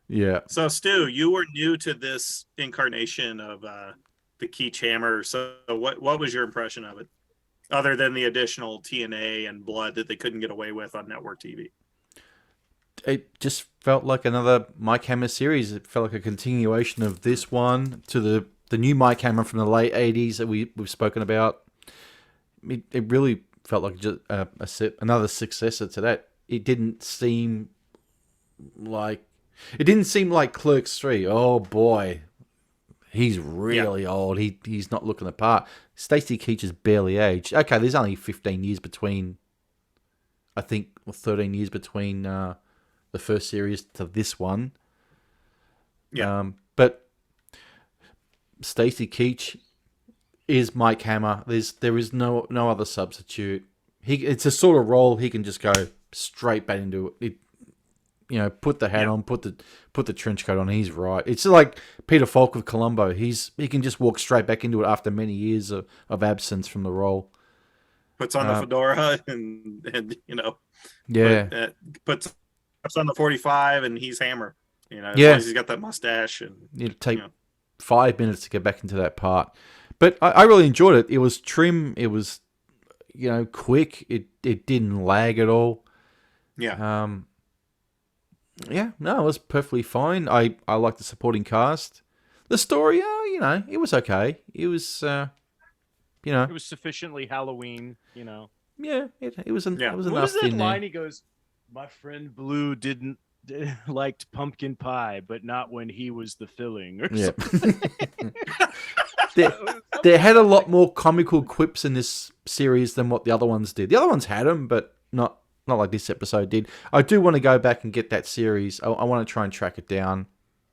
Yeah. So, Stu, you were new to this incarnation of the Keach Hammer. So, what was your impression of it, other than the additional TNA and blood that they couldn't get away with on network TV? It just felt like another Mike Hammer series. It felt like a continuation of this one to the new Mike Hammer from the late 80s that we've spoken about. It really felt like just another successor to that. It didn't seem like Clerks 3. Oh boy, he's really old. He's not looking the part. Stacy Keach is barely aged. Okay, there's only 15 years between, I think, or 13 years between the first series to this one. Yeah. But Stacy Keach is Mike Hammer. There is no other substitute. It's a sort of role he can just go straight back into it. Put the hat on, put the trench coat on. He's right. It's like Peter Falk of Columbo. He can just walk straight back into it after many years of absence from the role. Puts on the fedora and puts on the 45, and he's Hammer. As long as he's got that mustache, and it'll take 5 minutes to get back into that part. But I really enjoyed it. It was trim. It was quick. It didn't lag at all. Yeah. It was perfectly fine. I liked the supporting cast. The story, it was okay. It was, it was sufficiently Halloween, Yeah, it was enough. What was that line? He goes, "My friend Blue liked pumpkin pie, but not when he was the filling." Or something. They had a lot more comical quips in this series than what the other ones did. The other ones had them, but not like this episode did. I do want to go back and get that series. I want to try and track it down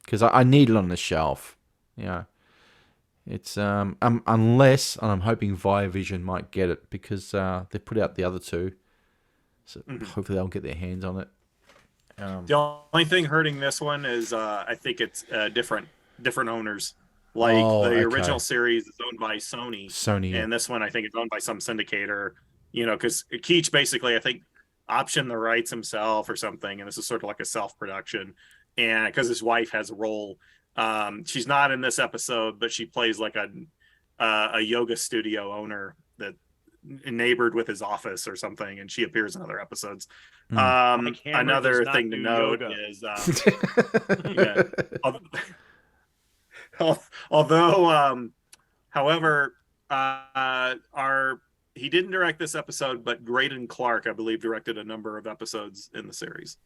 because I need it on the shelf. It's unless, and I'm hoping Viavision might get it because they put out the other two, so hopefully they'll get their hands on it. The only thing hurting this one is I think it's different owners. Like the original series is owned by Sony, and this one I think is owned by some syndicator. Because Keach basically I think optioned the rights himself or something, and this is sort of like a self-production. And because his wife has a role, she's not in this episode, but she plays like a yoga studio owner that neighbored with his office or something, and she appears in other episodes. Another thing to note is however, he didn't direct this episode, but Graydon Clark, I believe, directed a number of episodes in the series.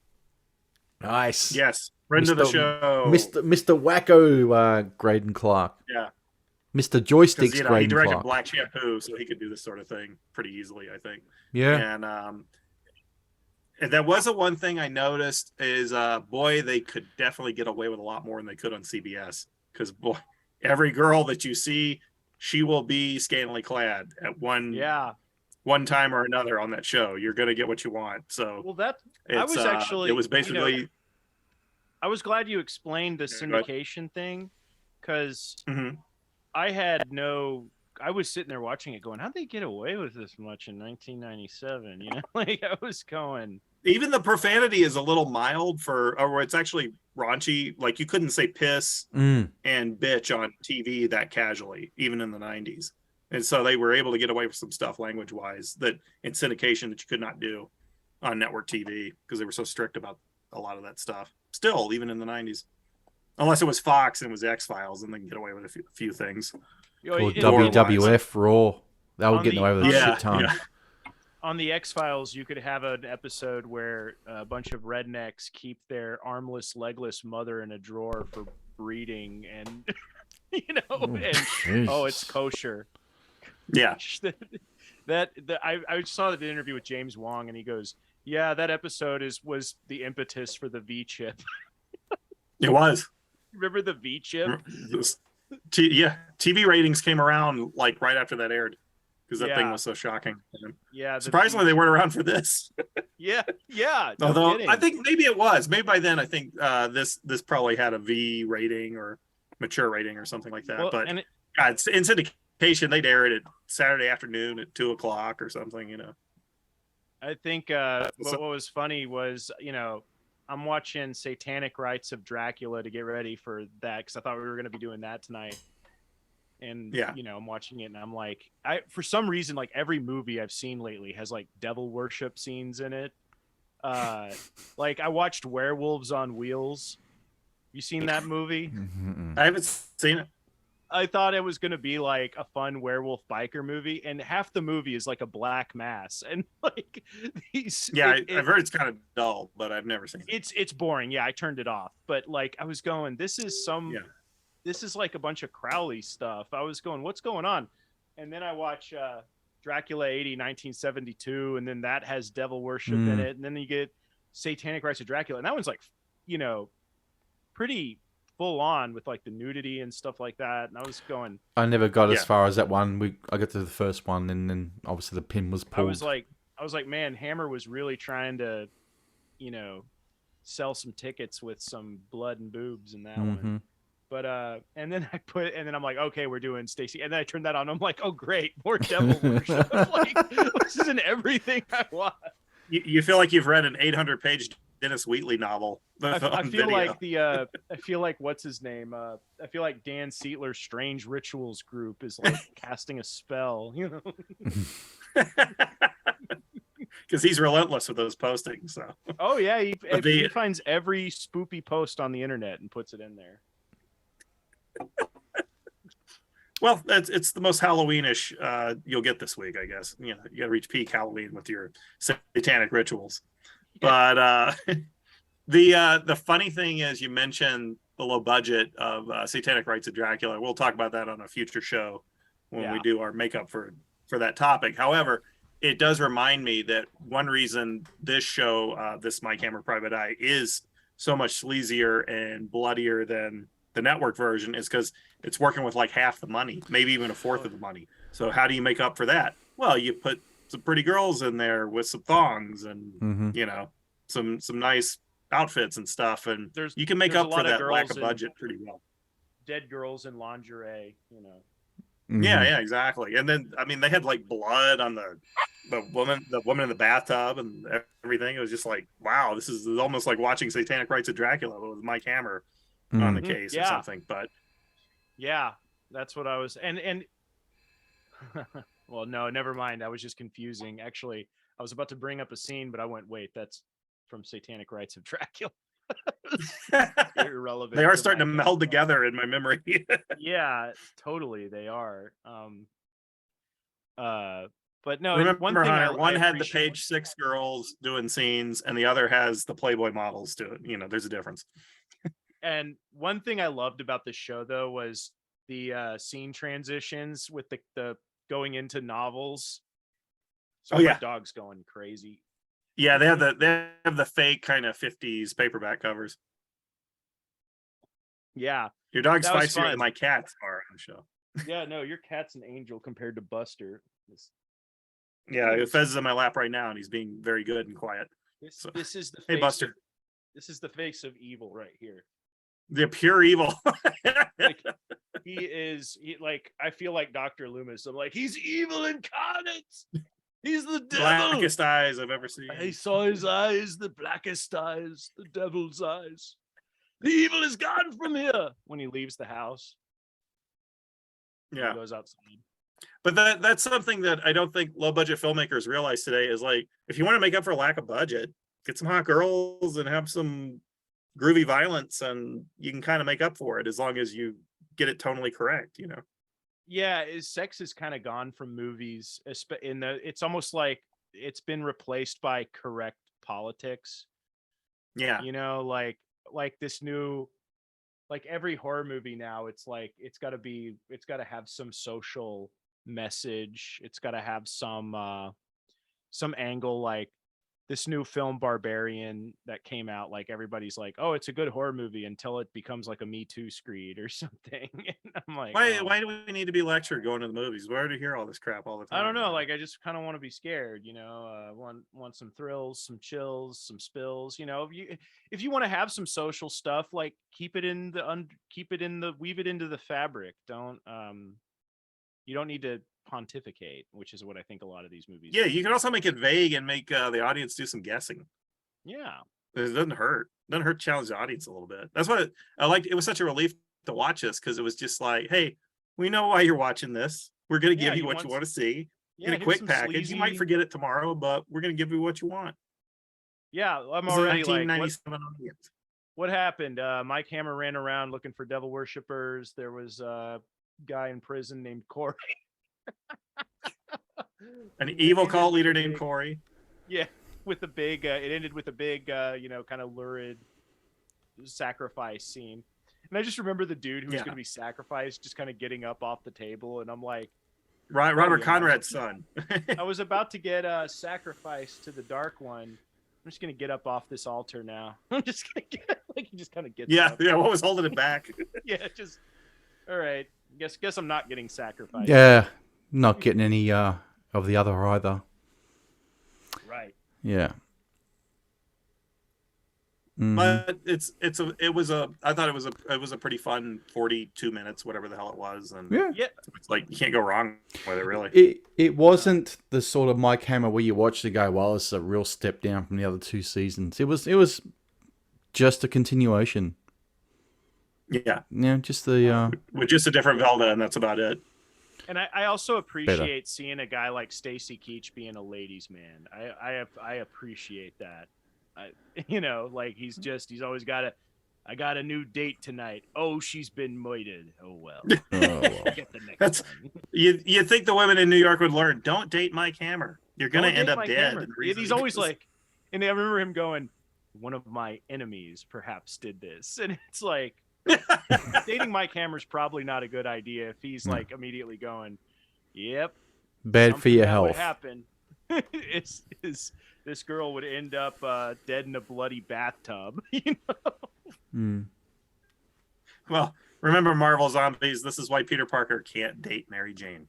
Nice. Yes. Friend of the show. Mr. Wacko Graydon Clark. Yeah. Mr. Joysticks Graydon Clark. He directed Black Shampoo, so he could do this sort of thing pretty easily, I think. Yeah. And that was the one thing I noticed is, they could definitely get away with a lot more than they could on CBS. Because, every girl that you see, she will be scantily clad at one time or another on that show. You're going to get what you want. So, I was actually, it was basically, I was glad you explained the Yeah, go ahead. syndication thing, because Mhm. I was sitting there watching it going, how'd they get away with this much in 1997? You know, like I was going, Even the profanity is a little mild or it's actually raunchy. Like you couldn't say piss Mm. and bitch on TV that casually, even in the 90s. And so they were able to get away with some stuff language wise that in syndication that you could not do on network TV because they were so strict about a lot of that stuff. Still, even in the 90s, unless it was Fox and it was X Files, and they can get away with a few things. you know, Or it, WWF Raw. They were on getting the away with a Yeah, shit ton. yeah. on the X-Files, you could have an episode where a bunch of rednecks keep their armless, legless mother in a drawer for breeding, and it's kosher. Yeah. I saw the interview with James Wong, and he goes, "Yeah, that episode was the impetus for the V chip." It was. Remember the V chip? Yeah, TV ratings came around like right after that aired because that thing Yeah. was so shocking. Yeah. Surprisingly, they weren't around for this. Yeah. No Although kidding. I think maybe it was. Maybe by then I think this probably had a V rating or mature rating or something like that. Well, but and it's in syndication. They'd air it at Saturday afternoon at 2:00 or something. I think what was funny was, I'm watching Satanic Rites of Dracula to get ready for that because I thought we were going to be doing that tonight. And Yeah. I'm watching it and I'm like, for some reason, like every movie I've seen lately has like devil worship scenes in it. Like I watched Werewolves on Wheels. You seen that movie? Mm-hmm. I haven't seen it. I thought it was going to be like a fun werewolf biker movie, and half the movie is like a black mass, and like these. Yeah, I've heard it's kind of dull, but I've never seen it. It's boring. Yeah, I turned it off. But like I was going, this is like a bunch of Crowley stuff. I was going, what's going on? And then I watch Dracula 80, 1972, and then that has devil worship in it, and then you get Satanic Rites of Dracula, and that one's like, pretty full on with like the nudity and stuff like that. And I was going, I never got as far as that one. I got to the first one, and then obviously the pin was pulled. I was like, man, Hammer was really trying to, sell some tickets with some blood and boobs in that one. But and then I'm like, okay, we're doing Stacy, and then I turned that on. I'm like, oh great, more devil worship. Like this isn't everything I want. You feel like you've read an 800-page Dennis Wheatley novel. I feel like I feel like what's his name? I feel like Dan Sietler's Strange Rituals group is like casting a spell, Because he's relentless with those postings. So. Oh yeah, he finds every spoopy post on the internet and puts it in there. Well, it's the most Halloweenish you'll get this week, I guess. You got to reach peak Halloween with your satanic rituals. Yeah. But the funny thing is, you mentioned the low budget of Satanic Rites of Dracula. We'll talk about that on a future show when we do our makeup for that topic. However, it does remind me that one reason this show, this Mike Hammer Private Eye, is so much sleazier and bloodier than the network version is because it's working with like half the money, maybe even a fourth of the money. So how do you make up for that? Well, you put some pretty girls in there with some thongs and some nice outfits and stuff, and you can make up for that lack of budget pretty well. Dead girls in lingerie, Yeah, exactly. And then I mean, they had like blood on the woman in the bathtub and everything. It was just like, wow, this is almost like watching Satanic Rites of Dracula with Mike Hammer on the case or something. But yeah, that's what I was and well, no, never mind. I was just confusing. Actually, I was about to bring up a scene, but I went, wait, that's from Satanic Rites of Dracula. Irrelevant. They are starting to meld together in my memory. Yeah, totally, they are. But no, remember, Hunter, one had the Page 6 girls doing scenes, and the other has the Playboy models doing. There's a difference. And one thing I loved about the show, though, was the scene transitions with the going into novels. So my dog's going crazy. Yeah, they have the fake kind of 50s paperback covers. Yeah, your dog's spicier than my cats are on the show. Yeah, no, your cat's an angel compared to Buster. Yeah, Fez is in my lap right now, and he's being very good and quiet. This is the hey Buster. This is the face of evil right here. The pure evil. Like, like, I feel like Dr. Loomis. I'm like, he's evil incarnate. He's the devil. Blackest eyes I've ever seen. I saw his eyes, the blackest eyes, the devil's eyes. The evil is gone from here. When he leaves the house. Yeah. He goes outside. But that's something that I don't think low budget filmmakers realize today is like, if you want to make up for lack of budget, get some hot girls and have some groovy violence, and you can kind of make up for it as long as you get it tonally correct, you know? Yeah, sex is kind of gone from movies. It's almost like it's been replaced by correct politics. Yeah. You know, like this new, like every horror movie now, it's like it's got to have some social message. It's got to have some angle. Like this new film Barbarian that came out, like everybody's like, oh, it's a good horror movie until it becomes like a Me Too screed or something. And I'm like, why do we need to be lectured going to the movies? We already hear all this crap all the time. I don't know. Like, I just kind of want to be scared, you know, want some thrills, some chills, some spills, you know. If you want to have some social stuff, like weave it into the fabric. You don't need to pontificate, which is what I think a lot of these movies do. You can also make it vague and make the audience do some guessing. Yeah, it doesn't hurt to challenge the audience a little bit. That's what I liked. It was such a relief to watch this, because it was just like, hey, we know why you're watching this. We're going to give you what you want to see in a quick package. Sleazy... You might forget it tomorrow, but we're going to give you what you want. Yeah, I'm already like, audience. What happened? Mike Hammer ran around looking for devil worshippers. There was a guy in prison named Corey. An evil cult leader named Corey. Yeah, with the big it ended with a big you know, kind of lurid sacrifice scene. And I just remember the dude who was going to be sacrificed just kind of getting up off the table, and I'm like, Robert Conrad's son. I was about to get sacrificed to the Dark One. I'm just going to get up off this altar now. I'm just going to get, like, he just kind of gets up. Yeah, what was holding it back? Yeah, just, all right. Guess I'm not getting sacrificed. Yeah, not getting any of the other either. Right. Yeah. Mm-hmm. But I thought it was a pretty fun 42 minutes, whatever the hell it was. And it's like, you can't go wrong with it, really. It wasn't the sort of Mike Hammer where you watch the guy, well, it's a real step down from the other two seasons. It was just a continuation. Yeah. Yeah, just the with just a different Velda, and that's about it. And I also appreciate seeing a guy like Stacy Keach being a ladies' man. I appreciate that. You know, like he's always got I got a new date tonight. Oh, she's been murdered. Oh well. Get the next one. You think the women in New York would learn? Don't date Mike Hammer. You're gonna end up dead. And he's always like, and I remember him going, one of my enemies perhaps did this, and it's like, dating Mike Hammer's probably not a good idea if he's like immediately going, yep, bad for your health. What happened? is this girl would end up dead in a bloody bathtub, you know? Well, remember Marvel Zombies. This is why Peter Parker can't date Mary Jane,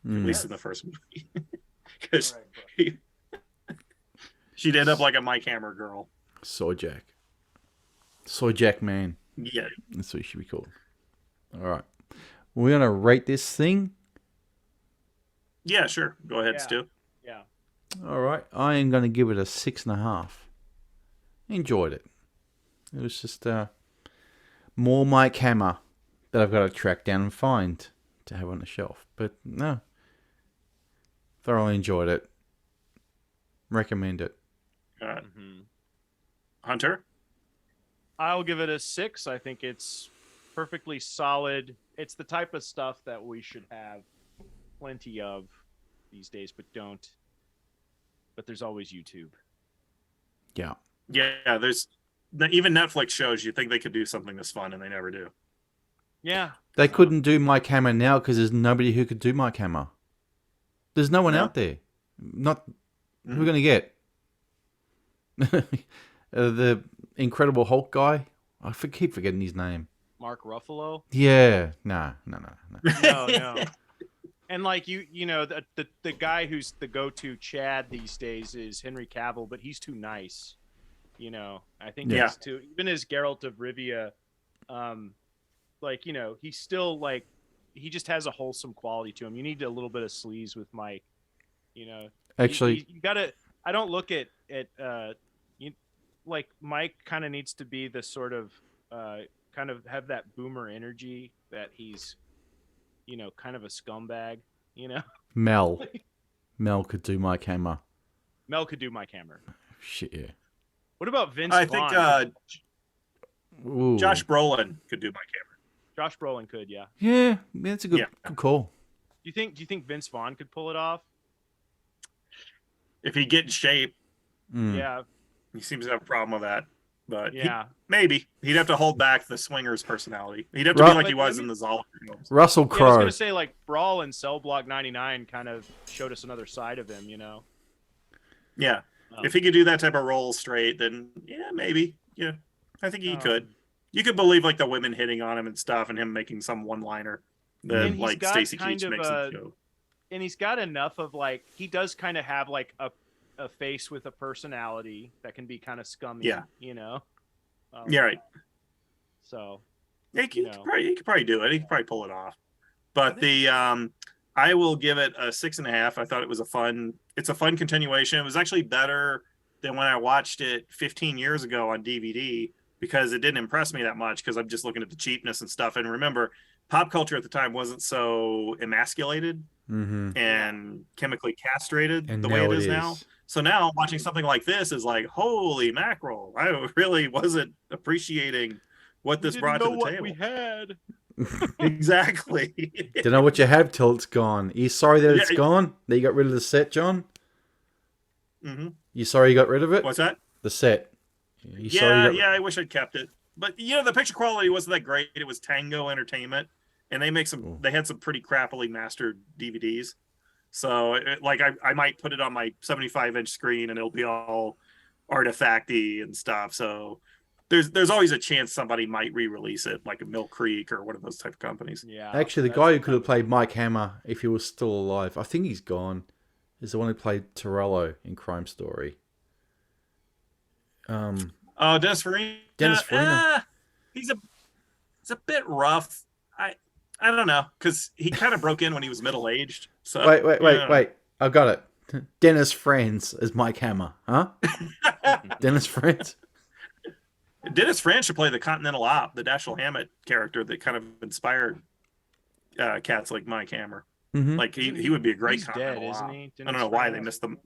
at least in the first movie, because she'd end up like a Mike Hammer girl. Soy Jack man. Yeah, that's what he should be called. All right, we're gonna rate this thing. Yeah, sure. Go ahead, Stu. Yeah. All right, I am going to give it a 6.5. Enjoyed it. It was just more Mike Hammer that I've got to track down and find to have on the shelf. But no, thoroughly enjoyed it. Recommend it. Hunter? I'll give it a 6. I think it's perfectly solid. It's the type of stuff that we should have plenty of these days, but don't. But there's always YouTube. Yeah. Yeah, there's even Netflix shows you think they could do something this fun, and they never do. Yeah. They couldn't do Mike Hammer now because there's nobody who could do Mike Hammer. There's no one out there. Not who we're going to get. The Incredible Hulk guy. I keep forgetting his name. Mark Ruffalo? Yeah. No. No. And like you know, the guy who's the go-to Chad these days is Henry Cavill, but he's too nice. You know, I think Yeah. he's too. Even as Geralt of Rivia, like, you know, he's still like, he just has a wholesome quality to him. You need a little bit of sleaze with Mike. You know, Actually, you gotta. I don't look at you, like Mike kind of needs to be the sort of kind of have that boomer energy that he's, you know, kind of a scumbag. You know, Mel could do Mike Hammer. Mel could do Mike Hammer. Shit, yeah. What about Vince I Vaughn? think Ooh. Josh Brolin could do Mike Hammer. Josh Brolin could, yeah. Yeah, that's a good call. Do you think Vince Vaughn could pull it off? If he get in shape, Yeah, he seems to have a problem with that. But yeah. maybe he'd have to hold back the swingers personality. He'd have to be like he was in the Zoller films. Russell Yeah, I was Crowe. gonna say like Brawl and Cell Block 99 kind of showed us another side of him, you know. Yeah, if he could do that type of role straight, then yeah, maybe. Yeah, I think he could. You could believe like the women hitting on him and stuff, and him making some one-liner that like Stacy Keach makes him show. And he's got enough of like, he does kind of have like a face with a personality that can be kind of scummy. Yeah, you know. Yeah, right. So yeah, he could probably do it. He could probably pull it off. But I will give it a 6.5. I thought it was it's a fun continuation. It was actually better than when I watched it 15 years ago on DVD, because it didn't impress me that much, because I'm just looking at the cheapness and stuff. And remember, pop culture at the time wasn't so emasculated and chemically castrated the way it is now. So now watching something like this is like, holy mackerel! I really wasn't appreciating what this brought to the table. We had. Exactly. Don't know what you have till it's gone. Are you sorry that it's gone? That you got rid of the set, John? You sorry you got rid of it? What's that? The set. I wish I'd kept it. But you know, the picture quality wasn't that great. It was Tango Entertainment, and they had some pretty crappily mastered DVDs. So I might put it on my 75-inch screen and it'll be all artifacty and stuff. So there's always a chance somebody might re-release it, like a Mill Creek or one of those type of companies. Yeah. Actually, the guy who could have played Mike Hammer if he was still alive, I think he's gone, is the one who played Torello in Crime Story. Dennis Farina. Dennis Farina. He's a bit rough. I don't know, because he kind of broke in when he was middle-aged. So wait. I got it. Dennis Franz as Mike Hammer, huh? Dennis Franz. Dennis Franz should play the Continental Op, the Dashiell Hammett character that kind of inspired cats like Mike Hammer. Like he would be a great Continental dead, Op. isn't he? I don't know why they missed them.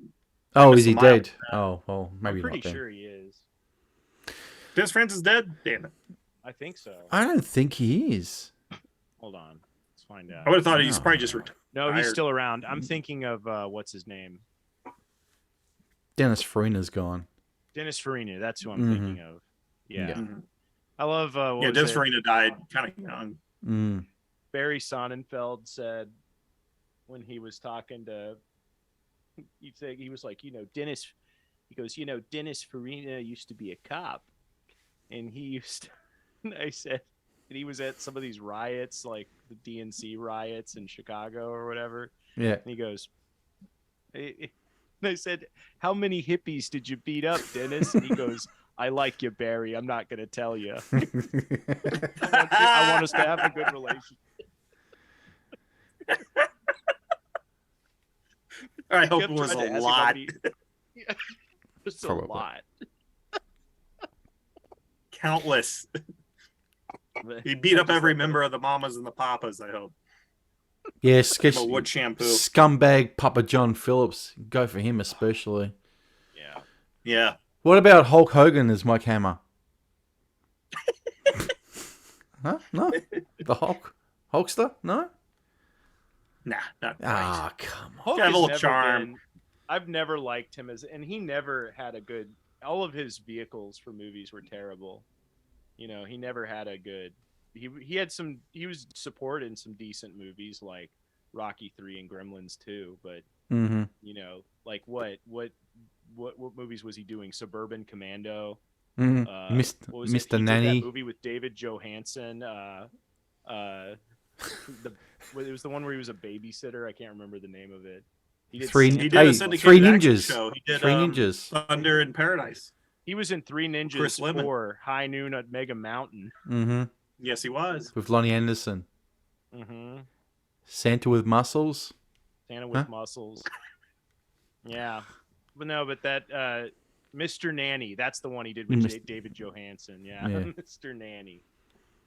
Oh, is he dead? Oh, well, maybe I'm pretty not then. sure he is. Dennis Franz is dead? Damn it. I think so. I don't think he is. Hold on. Let's find out. I would have thought he's probably just retired. No, he's still around. I'm thinking of what's his name? Dennis Farina's gone. Dennis Farina. That's who I'm thinking of. Yeah. I love Dennis Farina died kind of young. Barry Sonnenfeld said when he was talking to, he was like, Dennis, he goes, Dennis Farina used to be a cop, and he used to, and I said, and he was at some of these riots, like the DNC riots in Chicago or whatever. Yeah. And he goes, and I said, how many hippies did you beat up, Dennis? And he goes, I like you, Barry. I'm not going to tell you. I want us to have a good relationship. I hope it was a lot. Just a lot. Countless. He beat up every member of the Mamas and the Papas, I hope. Yes, wood shampoo. Scumbag Papa John Phillips. Go for him especially. Yeah. Yeah. What about Hulk Hogan as Mike Hammer? Huh? No? The Hulkster? No? Nah, not right. Come on. Got a little charm. I've never liked him and he never had a good, all of his vehicles for movies were terrible. He never had a good, he had some, he was supported in some decent movies like Rocky 3 and Gremlins 2, but like what movies was he doing? Suburban Commando, Mr. Nanny, that movie with David Johansen, it was the one where he was a babysitter. I can't remember the name of it. He did a syndicated Three Ninjas. Show. He did Three Ninjas. Thunder in Paradise. He was in Three Chris Ninjas Lemon. 4, High Noon at Mega Mountain. Mm-hmm. Yes, he was. With Lonnie Anderson. Mm-hmm. Santa with muscles. Santa with muscles. Yeah. But that Mr. Nanny, that's the one he did with David Johansen. Yeah. Mr. Nanny.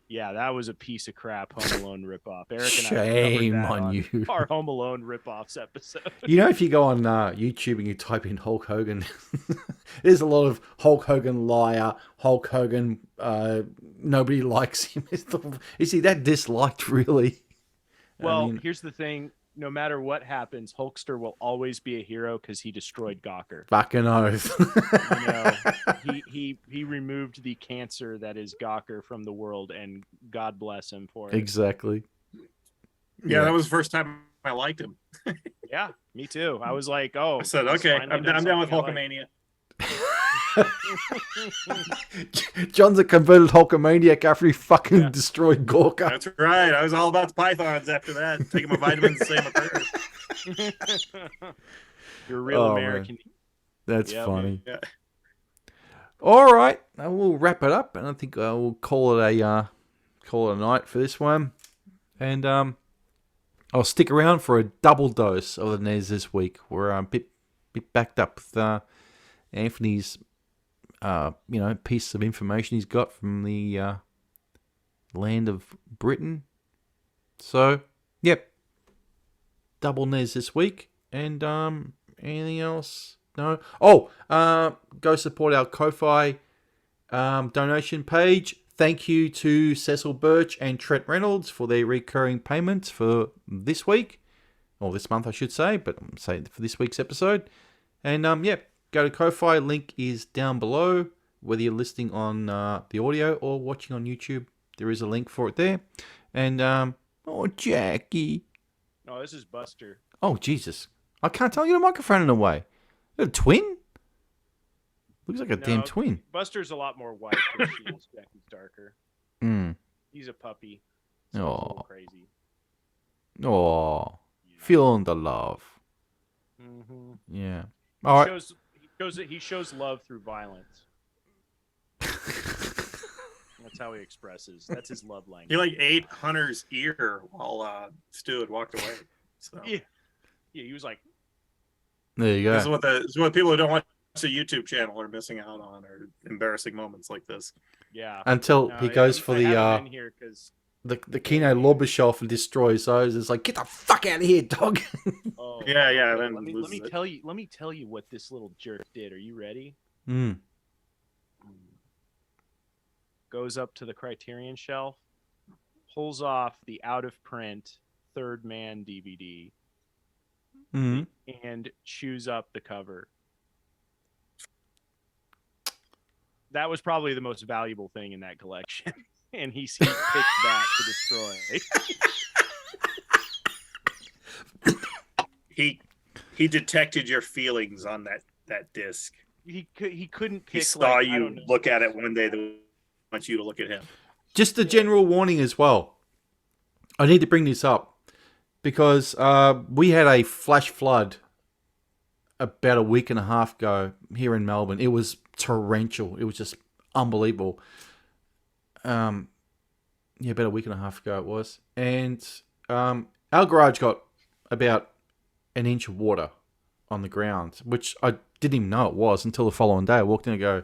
Yeah, that was a piece of crap Home Alone ripoff. Eric and Shame I on you. Our Home Alone ripoffs episode. You know, if you go on YouTube and you type in Hulk Hogan, there's a lot of Hulk Hogan liar, Hulk Hogan, nobody likes him. Is he that disliked, really? Well, here's the thing. No matter what happens, Hulkster will always be a hero because he destroyed Gawker. Fucking oath. He removed the cancer that is Gawker from the world, and God bless him for it. Exactly. Yeah, that was the first time I liked him. Yeah, me too. I was like, oh. I said, okay, I'm down with Hulkamania. John's a converted Hulkamaniac after he fucking destroyed Gawker. That's right. I was all about the pythons after that. Taking my vitamins the same occurs. You're a real American. Man. That's funny. Yeah. All right, we'll wrap it up, and I think we'll call it a night for this one. And I'll stick around for a double dose of the Nes this week. We're a bit backed up with Anthony's piece of information he's got from the land of Britain. So, yep, double Nes this week. And anything else? No. Oh, go support our Ko-Fi donation page. Thank you to Cecil Birch and Trent Reynolds for their recurring payments for this week, or this month, I should say, but I'm saying for this week's episode. And go to Ko-Fi. Link is down below. Whether you're listening on the audio or watching on YouTube, there is a link for it there. And Jackie. Oh, this is Buster. Oh, Jesus! I can't tell you the microphone in a way. A twin? Looks like a damn twin. Buster's a lot more white than she is. Jackie's darker. He's a puppy. So he's a little crazy. Oh, feeling the love. Mm-hmm. Yeah. All right. He shows love through violence. That's how he expresses. That's his love language. He like ate Hunter's ear while Stu had walked away. So. Yeah, he was like. There you go. This is what people who don't watch the YouTube channel are missing out on, or embarrassing moments like this. Yeah. Until he goes for the Kino Lorber shelf and destroys those. It's like, get the fuck out of here, dog. Oh, yeah. Then let me tell you what this little jerk did. Are you ready? Goes up to the Criterion shelf, pulls off the out of print Third Man DVD. And chews up the cover. That was probably the most valuable thing in that collection. And he picked that to destroy. He detected your feelings on that disc. He couldn't pick. He saw you look at it one day that wants you to look at him. Just a general warning as well. I need to bring this up. Because we had a flash flood about a week and a half ago here in Melbourne. It was torrential. It was just unbelievable. About a week and a half ago it was. And our garage got about an inch of water on the ground, which I didn't even know it was until the following day. I walked in and go,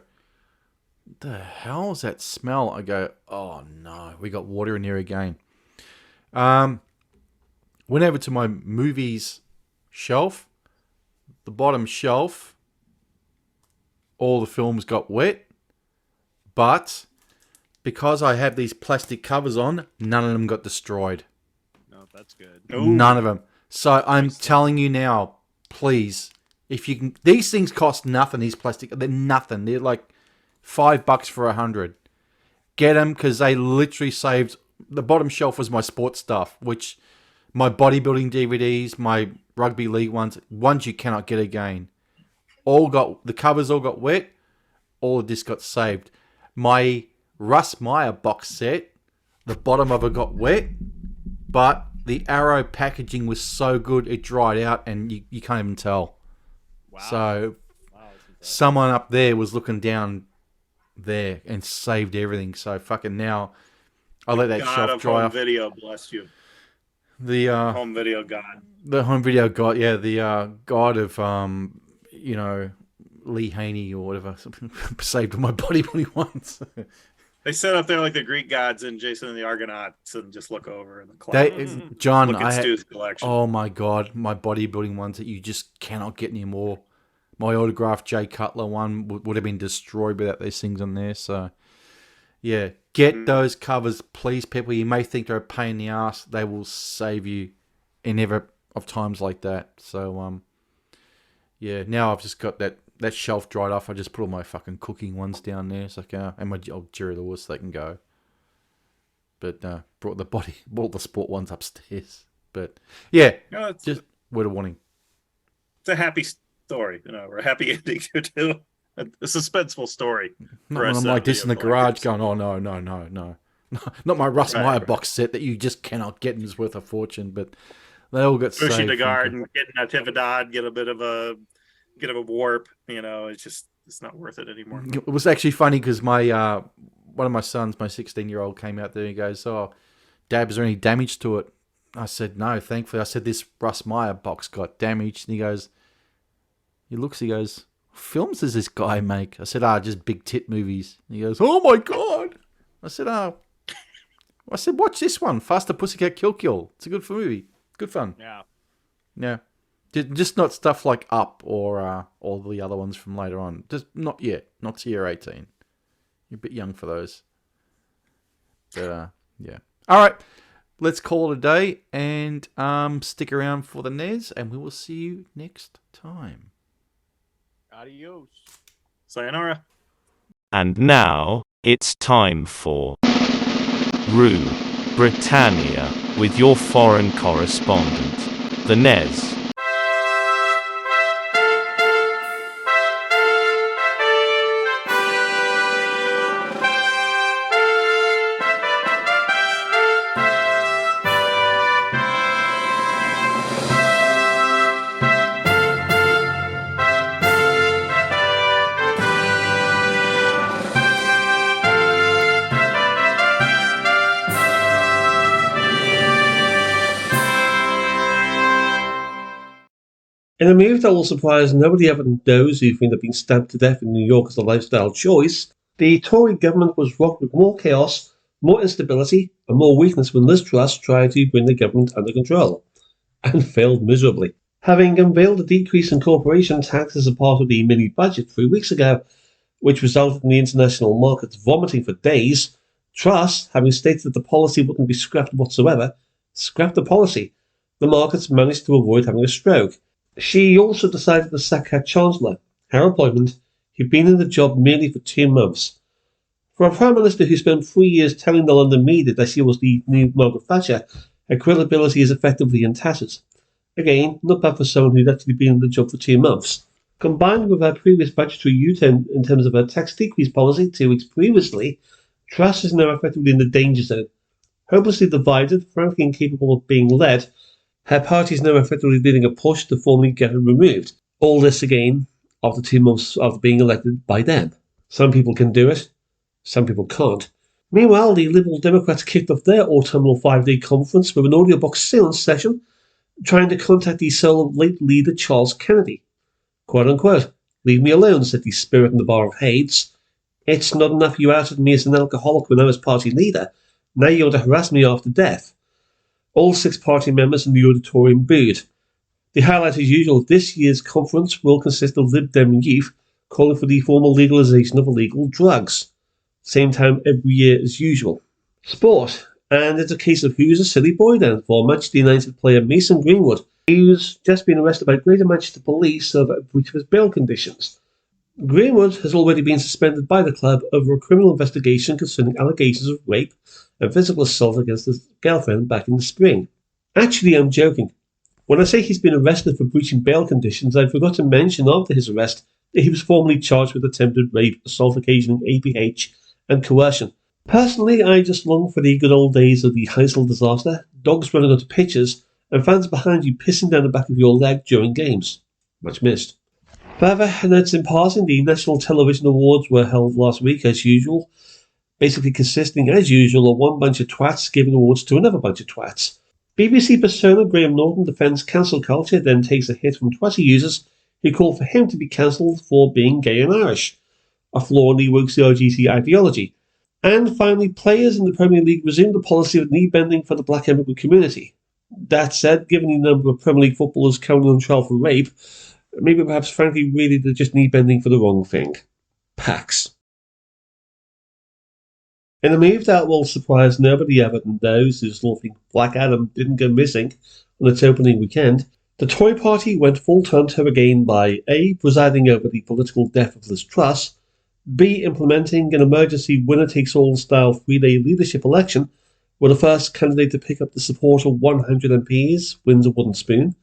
what the hell is that smell? I go, oh no, we got water in here again. Went over to my movies shelf. The bottom shelf, all the films got wet. But because I have these plastic covers on, none of them got destroyed. No, that's good. Ooh. None of them. So I'm telling you now, please, if you can, these things cost nothing. These plastic, they're nothing. They're like $5 for 100. Get them because they literally saved. The bottom shelf was my sports stuff, which. My bodybuilding DVDs, my rugby league ones you cannot get again. The covers all got wet. All of this got saved. My Russ Meyer box set, the bottom of it got wet, but the Arrow packaging was so good it dried out and you can't even tell. Wow. So someone up there was looking down there and saved everything. So fucking now, I let that God shelf of dry home off. video bless you. The Home video God. the home video god, yeah, the god of Lee Haney or whatever saved my body once. They set up there like the Greek gods in Jason and the Argonauts and just look over in the cloud. John, Look at Stu's collection. Oh my god, my bodybuilding ones that you just cannot get anymore. My autographed Jay Cutler one would have been destroyed without these things on there. So, yeah, get those covers, please, people. You may think they're a pain in the ass. They will save you in ever of times like that. So, yeah, now I've just got that shelf dried off. I just put all my fucking cooking ones down there. It's like, and my old Jerry Lewis, they can go. But brought the sport ones upstairs. But yeah, just word of warning. It's a happy story, or a happy ending to a suspenseful story. Not when I'm like this in the garage going, oh no, not my Russ Meyer box set that you just cannot get and is worth a fortune. But they all got saved. Pushing the garden, getting Natividad, get a bit of a warp. It's not worth it anymore. It was actually funny because my one of my sons, my 16-year-old, came out there and he goes, "Oh, Dad, is there any damage to it?" I said, "No, thankfully." I said, "This Russ Meyer box got damaged." And he goes, he goes, "Films does this guy make?" I said, just big tit movies." And he goes, "Oh my God." I said, "Watch this one, Faster Pussycat Kill Kill. It's a good movie. Good fun." Yeah. Just not stuff like Up or all the other ones from later on. Just not yet. Not till you're 18. You're a bit young for those. But, yeah. All right. Let's call it a day and stick around for the Nes, and we will see you next time. Adios. Sayonara. And now, it's time for Rue Britannia with your foreign correspondent, the Nes. In a move that will surprise nobody other than those who think they've been stabbed to death in New York as a lifestyle choice, the Tory government was rocked with more chaos, more instability, and more weakness when Liz Truss tried to bring the government under control, and failed miserably. Having unveiled a decrease in corporation tax as a part of the mini-budget 3 weeks ago, which resulted in the international markets vomiting for days, Truss, having stated that the policy wouldn't be scrapped whatsoever, scrapped the policy. The markets managed to avoid having a stroke. She also decided to sack her Chancellor, her appointment, who'd been in the job merely for 2 months. For a Prime Minister who spent 3 years telling the London media that she was the new Margaret Thatcher, her credibility is effectively in tatters. Again, not bad for someone who'd actually been in the job for 2 months. Combined with her previous budgetary U-turn in terms of her tax decrease policy 2 weeks previously, Truss is now effectively in the danger zone. Hopelessly divided, frankly incapable of being led, her party is now effectively leading a push to formally get her removed. All this again after 2 months of being elected by them. Some people can do it, some people can't. Meanwhile, the Liberal Democrats kicked off their autumnal 5-day conference with an audiobook silence session trying to contact the soul of late leader Charles Kennedy. Quote unquote, "Leave me alone," said the spirit in the Bar of Hades. "It's not enough you outed me as an alcoholic when I was party leader. Now you want to harass me after death." All 6 party members in the auditorium booed. The highlight as usual of this year's conference will consist of Lib Dem youth calling for the formal legalisation of illegal drugs. Same time every year as usual. Sport. And it's a case of who's a silly boy then for Manchester United player Mason Greenwood, who's just been arrested by Greater Manchester Police over a breach of his bail conditions. Greenwood has already been suspended by the club over a criminal investigation concerning allegations of rape and physical assault against his girlfriend back in the spring. Actually, I'm joking. When I say he's been arrested for breaching bail conditions, I forgot to mention after his arrest that he was formally charged with attempted rape, assault occasioning APH, and coercion. Personally, I just long for the good old days of the Heysel disaster, dogs running onto pitches, and fans behind you pissing down the back of your leg during games. Much missed. Further notes in passing, the National Television Awards were held last week as usual, basically consisting as usual of one bunch of twats giving awards to another bunch of twats. BBC persona Graham Norton defends cancel culture, then takes a hit from Twitter users who call for him to be cancelled for being gay and Irish, a flaw in the woke CRGT ideology. And finally, players in the Premier League resumed the policy of knee bending for the black immigrant community. That said, given the number of Premier League footballers currently on trial for rape, maybe perhaps frankly really they're just knee bending for the wrong thing. Pax. In a move that will surprise nobody other than those who still think Black Adam didn't go missing on its opening weekend, the Tory party went full Tonto again by A. presiding over the political death of Liz Truss, B. implementing an emergency winner-takes-all style three-day leadership election where the first candidate to pick up the support of 100 MPs wins a wooden spoon,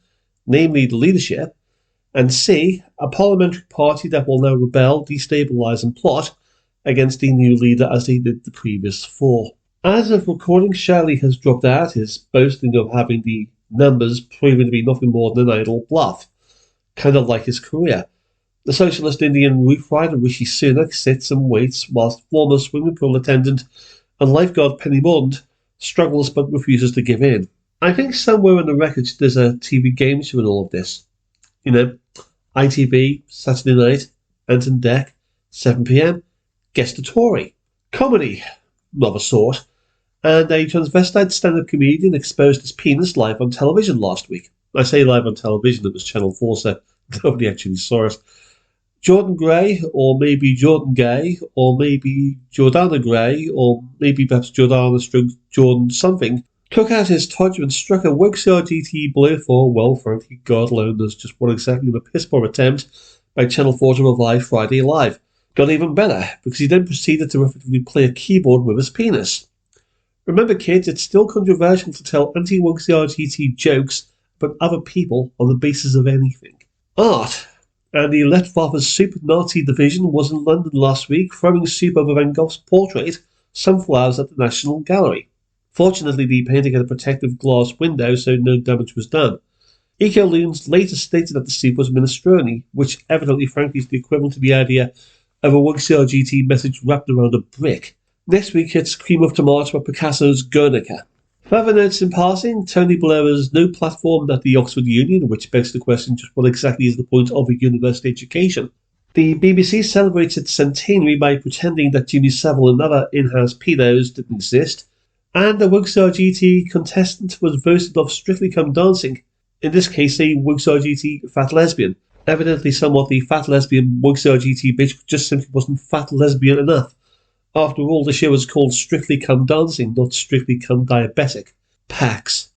namely the leadership, and C. a parliamentary party that will now rebel, destabilise and plot against the new leader as they did the previous four. As of recording, Shirley has dropped out, his boasting of having the numbers proving to be nothing more than an idle bluff, kind of like his career. The socialist Indian roof rider Rishi Sunak sits and waits whilst former swimming pool attendant and lifeguard Penny Mond struggles but refuses to give in. I think somewhere in the records there's a TV game show in all of this. You know, ITV, Saturday night, Anton Deck, 7 p.m, guest a Tory. Comedy, of a sort, and a transvestite stand-up comedian exposed his penis live on television last week. I say live on television, it was Channel 4, so nobody actually saw it. Jordan Gray, or maybe Jordan Gay, or maybe Jordana Gray, or maybe perhaps Jordana stroke Jordan something, took out his todger and struck a woke CRGT blow for, well, frankly, God alone knows just what exactly the piss-poor attempt by Channel 4 to revive Friday Live. Got even better, because he then proceeded to effectively play a keyboard with his penis. Remember, kids, it's still controversial to tell anti-woke CRGT jokes about other people on the basis of anything. Art. And the Luftwaffe's Super Nazi division was in London last week, throwing soup over Van Gogh's portrait, Sunflowers, at the National Gallery. Fortunately, the painting had a protective glass window, so no damage was done. Ecoloons later stated that the soup was minestrone, which evidently, frankly, is the equivalent to the idea of a woke CRGT message wrapped around a brick. Next week hits Cream of Tomato at Picasso's Guernica. Further notes in passing, Tony Blair has no platform at the Oxford Union, which begs the question just what exactly is the point of a university education. The BBC celebrates its centenary by pretending that Jimmy Savile and other in-house pedos didn't exist, and a woke CRGT contestant was voted off Strictly Come Dancing, in this case a woke CRGT fat lesbian. Evidently somewhat the fat lesbian woke CRGT bitch just simply wasn't fat lesbian enough. After all, the show was called Strictly Come Dancing, not Strictly Come Diabetic. Pax.